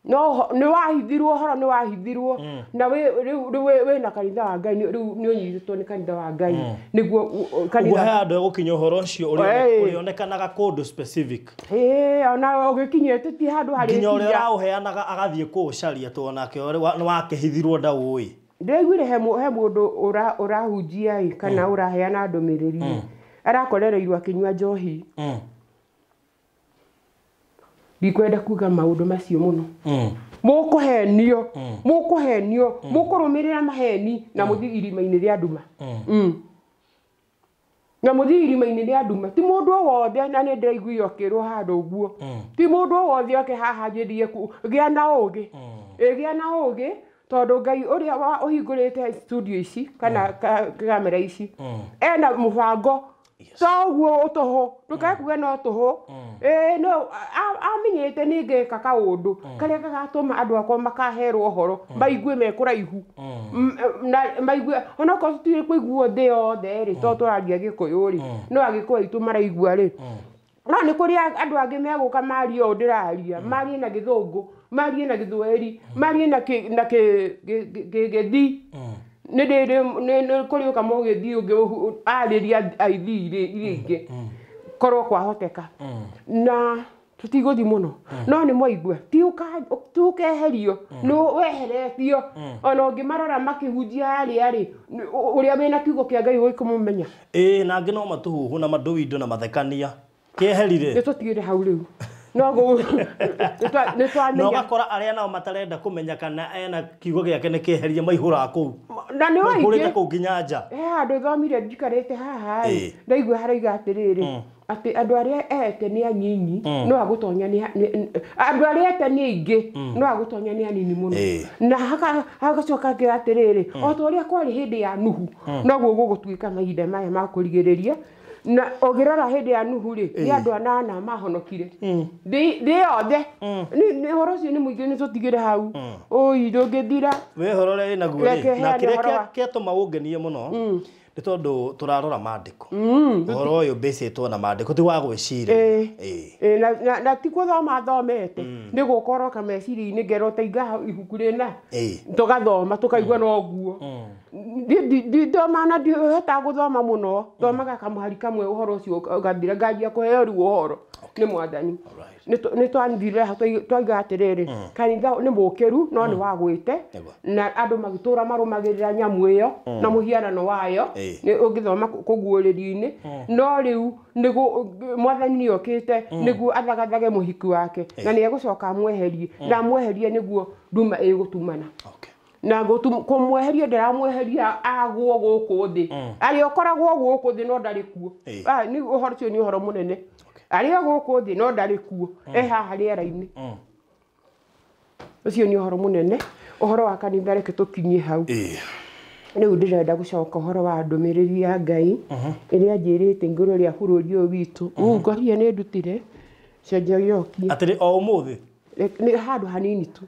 Speaker 1: no nĩ wahithirwo horo nĩ wahithirwo na wĩ na kanitha wa Ngai rĩu nĩ ũnyitĩtwo nĩ kanitha wa Ngai nĩguo
Speaker 2: kanitha he andũ egũkinya ũhoro ũcio ũrĩonekanaga kũndũ specific
Speaker 1: ona ũgĩkinyĩte ti handũ harĩ
Speaker 2: nginya ũrĩa ũraũheanaga agathiĩ kũũcaria tondũ nake nĩ wakĩhithirwo ndaũĩ
Speaker 1: ndĩraiguire he mũndũ ũrahunjia kana ũraheana ndũmĩrĩri arakorereirwo akĩnyua njohi ndikwenda kuga maũndũ macio mũno mũkũhenio mũkũrũmĩrĩra maheni na mũthi irima-inĩ rĩa nduma na muthiri maini ni anduma ti mundu wothe na ni ndaiguo kirwo handu guo ti mundu wothe oke haha njithie ku gia na ugi gia na ugi tondu Ngai uria uhingurite studio ici kana kamera ici ena mubango toguo utuhu ndukakuga no tuhu no amenyete ninge kakaundu karia gagatuma andu akwa makaherwo horo maigue me kuraihu na maigue ona ko tiri kuiguo thi yothe ri to turaria Gikuyu ri no Agikuyu itu maraigua ri no ni kuria andu angi meguka mario ndiraria mari na Githungu mari na Githweri mari na Githii ne kuri kamo Githii ungi ariria aithiri iringi korwo kwahoteka na tutiguthi muno no ni moigua ti ukeherio no weheretio ona ungimarora makihunjia ari uria mena kiugo kia Ngai uikumumenya
Speaker 2: na ngi no matuhuhu na maduindo na mathekania kieherire
Speaker 1: ni tutigire hau riu no
Speaker 2: no gakora aria nao matarenda kumenya kana ena kiugo giake ni kieherie maihura kuu
Speaker 1: na ni waige
Speaker 2: kuu nginya nja
Speaker 1: andu thomire ndikarite haha ndaigua haraiga atiriri ati andu aria ete ni anyinyi no agutonya ni andu aria ete ni aingi no agutonya ni anini muno na hagacoka ngi atiriri o to uria kwari hindi ya Nuhu no gugutuika mahinda maya ma kurigiriria na ogirora hindi ya Nuhu ri ni andu anana mahonokire ndi yothe ni horo cio ni muingi ni tutigire hau oi ndungithira
Speaker 2: we horore ina guo na kiria kiatuma ungenie muno ni tondu turarora maandiko horo uyu mbicitwo na maandiko ti wa gwiciria
Speaker 1: na ti kuthoma thomete ni gukoroka meciria-ini ngero taiga ibuku rina tugathoma tukaigua no guo thoma na ndihota guthoma muno thomaga kamuhari kamwe uhoro ucio ugathira ngajia kuheo riu uhoro ni mwathani ni twandire twaiga atiriri kanitha ni mukiru no ni wagwite na andu magitura marumagirira nyamu iyo na muhianano wayo ni ungithoma kuguuriria-ini no riu nigu mwathani ni okite nigu athagathage muhiki wake na ni egucoka mweherie na mweherie niguo nduma igutumana na kumweheria ndiramweheria agwo guku thi ari okoragwo guku thi no ndari kuo ni uhoro cio ni uhoro munene ari guku thi no ndari kuo haha riera-ini ucio ni uhoro munene uhoro wa kanitha reke tukinyie hau riu ndirenda gucoka uhoro wa ndumiriri ya Ngai iria njirite nguru ria bururi uyu witu ngoria ni ndutire cenjagioki
Speaker 2: atiri o umuthi
Speaker 1: ni handu hanini tu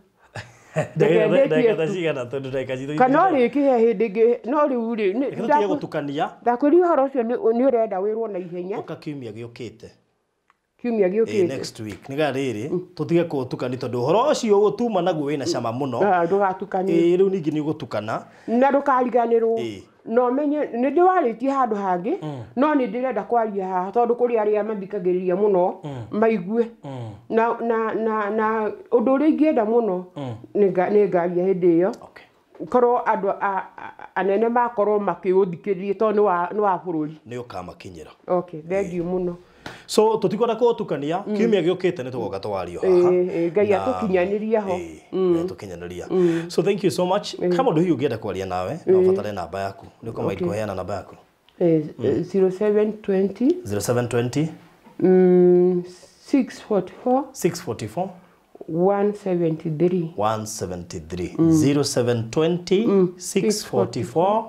Speaker 2: kana
Speaker 1: rikihe hindi ngi no riu ri
Speaker 2: ndio gutukania
Speaker 1: ndakwiri uhoro ucio ni urenda wirwo na ihenya
Speaker 2: ukakiumia giukite next week niga riri tutige kutukani tondu uhoro ucio gutuma naguo wina cama muno
Speaker 1: ndugatukanie
Speaker 2: riu ningi ni gutukana
Speaker 1: na ndukariganirwo no menye ni ndiwaritie handu hangi no ni ndirenda kwaria haha tondu kuri aria mathikagiriria muno maigue na undu uria ingienda muno ni ngaria hindi iyo korwo andu anene makorwo makiuthikiriria tondu ni wa bururi
Speaker 2: ni ukamakinyira
Speaker 1: thank you muno
Speaker 2: so tutikora kutukania kiumia giukite ni tugoka twario haha
Speaker 1: Ngai atukinyaniria ho
Speaker 2: tukinyaniria so thank you so much kama ndu hiyo ungienda kwaria nawe no fatale namba yaku ni kama iko heana namba yaku
Speaker 1: 0720 644 173
Speaker 2: 0720 644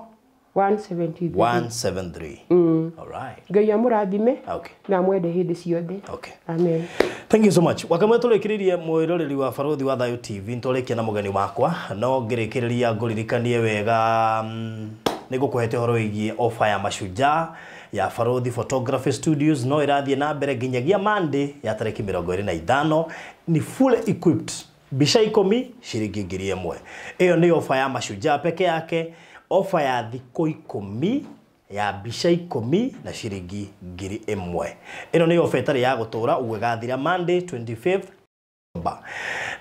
Speaker 2: 173 all right
Speaker 1: Ngai amurathime na mwende hindi ciothe amen
Speaker 2: thank you so much wakamwe turekiririe mwiroreri wa Barothi wa Thayo TV ntorekia na mugeni wakwa no ngirikiriria nguririkanie wega nigukuhete horo wigie offer ya mashujaa ya Barothi Photography Studios no irathie na mbere nginyagia Monday ya tariki 25 ni full equipped bisha 10 shilingi 1000 iyo ni offer ya mashujaa peke yake offer ya thiko 10 ya bisha 10 na shilingi 1000 ino ni offer tari ya gutura ugathira Monday 25th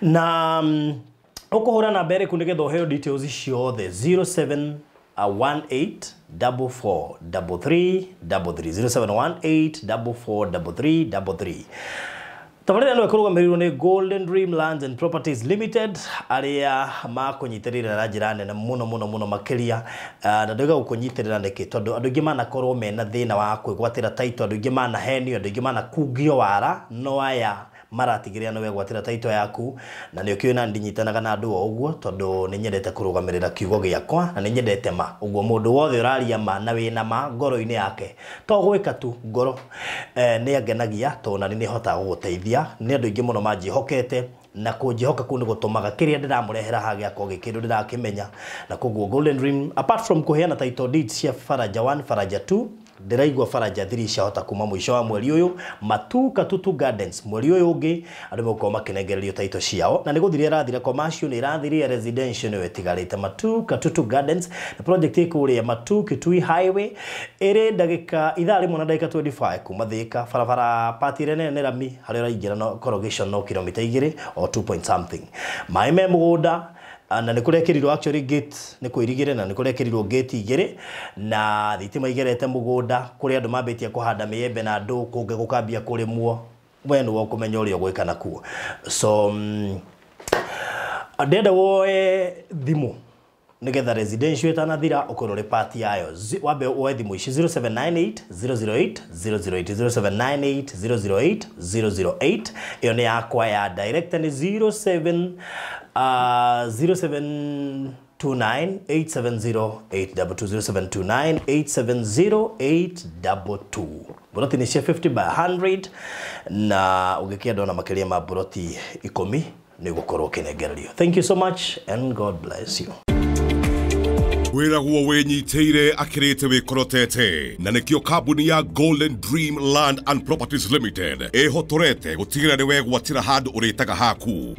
Speaker 2: na ukuhura na mbere kunigetho heo details ciothe 0718443333 0718443333 tabarĩra no ĩkũrũgamĩrĩirwo nĩ Golden Dream Lands and Properties Limited arĩa makũnyitĩrĩra na njĩra nene mũno makĩria na ndĩga gũkũnyitĩrĩra nĩkĩ tondũ andũ aingĩ manakorwo mena thĩna wa kwĩgwatĩra title, andũ aingĩ manahenio, andũ aingĩ manakungio wara no aya maratigĩrĩra no wegwatĩra title yaku na nĩ ũkĩona ndinyitanaga na andũ o ũguo tondũ nĩ nyendete kũrũgamĩrĩra kiugo gĩakwa na nĩ nyendete ma ũguo mũndũ wothe ũraria ma na wĩna ma ngoro-inĩ yake to gwĩka tu ngoro nĩ angenagia tondũ na nĩ hotaga gũgũteithia nĩ andũ aingĩ mũno manjĩhokete na kũnjĩhoka kũu nĩ gũtũmaga kĩrĩa ndĩramũrehera haha gĩakwa gĩkĩndũ ndĩrakĩmenya na koguo Golden Dream apart from kũheana title deeds cia Faraja 1 Faraja 2 ndĩraigua Faraja 3 ciahota kuma mũico wa mweri ũyũ Katutu Gardens mweri ũyũ ũngĩ andũ megũkorwo makĩnengererio title ciao na nĩ gũthiria ĩrathira commercial nĩ ĩrathiria residential nĩ ĩtigarĩte Katutu Gardens na project ĩkũrĩa Kitui Highway ĩrĩ ndagĩka ithaa rĩmwe na ndagĩka 25 kuma Thika barabara patire nene rami harĩa ũraingĩra no corrugation no kilomita 2 or 2 point something maĩ me mũgũnda na nĩ kũrekerirwo actually gate nĩ kwĩrigĩre na nĩ kũrekerirwo gate igĩrĩ na thitima igerete mũgũnda kũrĩa andũ mambĩtie kũhanda mĩembe na andũ kũngĩ gũkambia kũrĩmwo we nĩ ũkũmenya ũrĩa ũgwĩka nakuo so ndenda woe thimũ nĩgetha residential ĩtanathira ũkorwo party yayo wambe woe thimũ ici 0798 008 008 0798 008 008 ĩyo nĩ yakwa ya direct ni 0729 870 buroti ni cia 50 by 100 na ũgĩkĩenda ona makĩria ma buroti 10 nĩ gũkorwo kĩnengererio. Thank you so much and God bless you.
Speaker 3: Wĩraguo wĩnyitĩire akĩrĩte wĩkorotete na nĩkĩo kambuni ya Golden Dream Land and Properties Limited ĩhotorete gũtigĩrĩra nĩ wegwatĩra handũ ũrĩtaga haku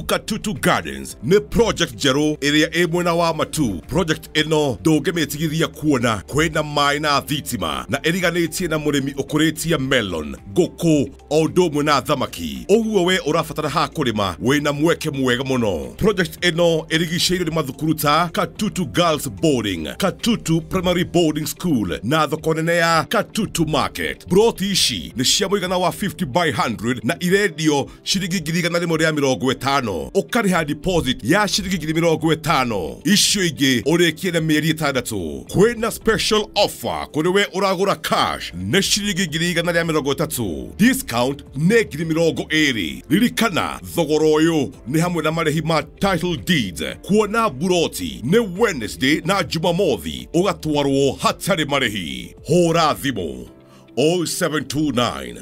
Speaker 3: Katutu Gardens nĩ project njerũ ĩrĩa ĩ mwena wa Matu. Project ĩno ndũngĩmĩtigithia kuona kwĩna maĩ na thitima na ĩriganĩtie na mũrĩmi ũkũrĩtie melon ngũkũ o ũndũ ũmwe na thamaki ũguo we ũrabatara ha kũrĩma wĩna mweke mwega mũno. Project ĩno ĩrigicĩirio nĩ mathukuru ta Katutu Girls Boarding, Katutu Primary Boarding School na thoko nene ya Katutu Market. Broti ici nĩ cia mũigana wa 50 by 100 na irendio ciringi 150 ũkarĩha deposit ya ciringi 50 icio ingĩ ũrĩkie na mĩeri 6. Kwĩna special offer kũrĩ we ũragũra cash nĩ ciringi 130. Discount nĩ 20. Ririkana thogora ũyũ nĩ hamwe na marĩhi ma title deeds. Kuona buroti nĩ Wednesday na Jumamothi ugatwarwo hatarĩ marĩhi. Hũra thimũ 0729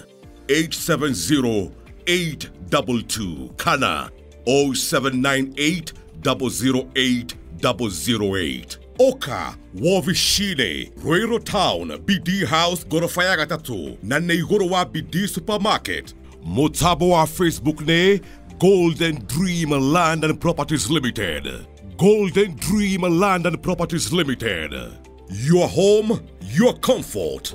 Speaker 3: 870 822 kana 0798 008 008. Oka Wovishine Ruiru Town BD House gorofa ya 3 na nĩ igũrũ wa BD Supermarket. Mũtambo wa Facebook nĩ Golden Dream Land and Properties Limited. Golden Dream Land and Properties Limited. Your home, your comfort.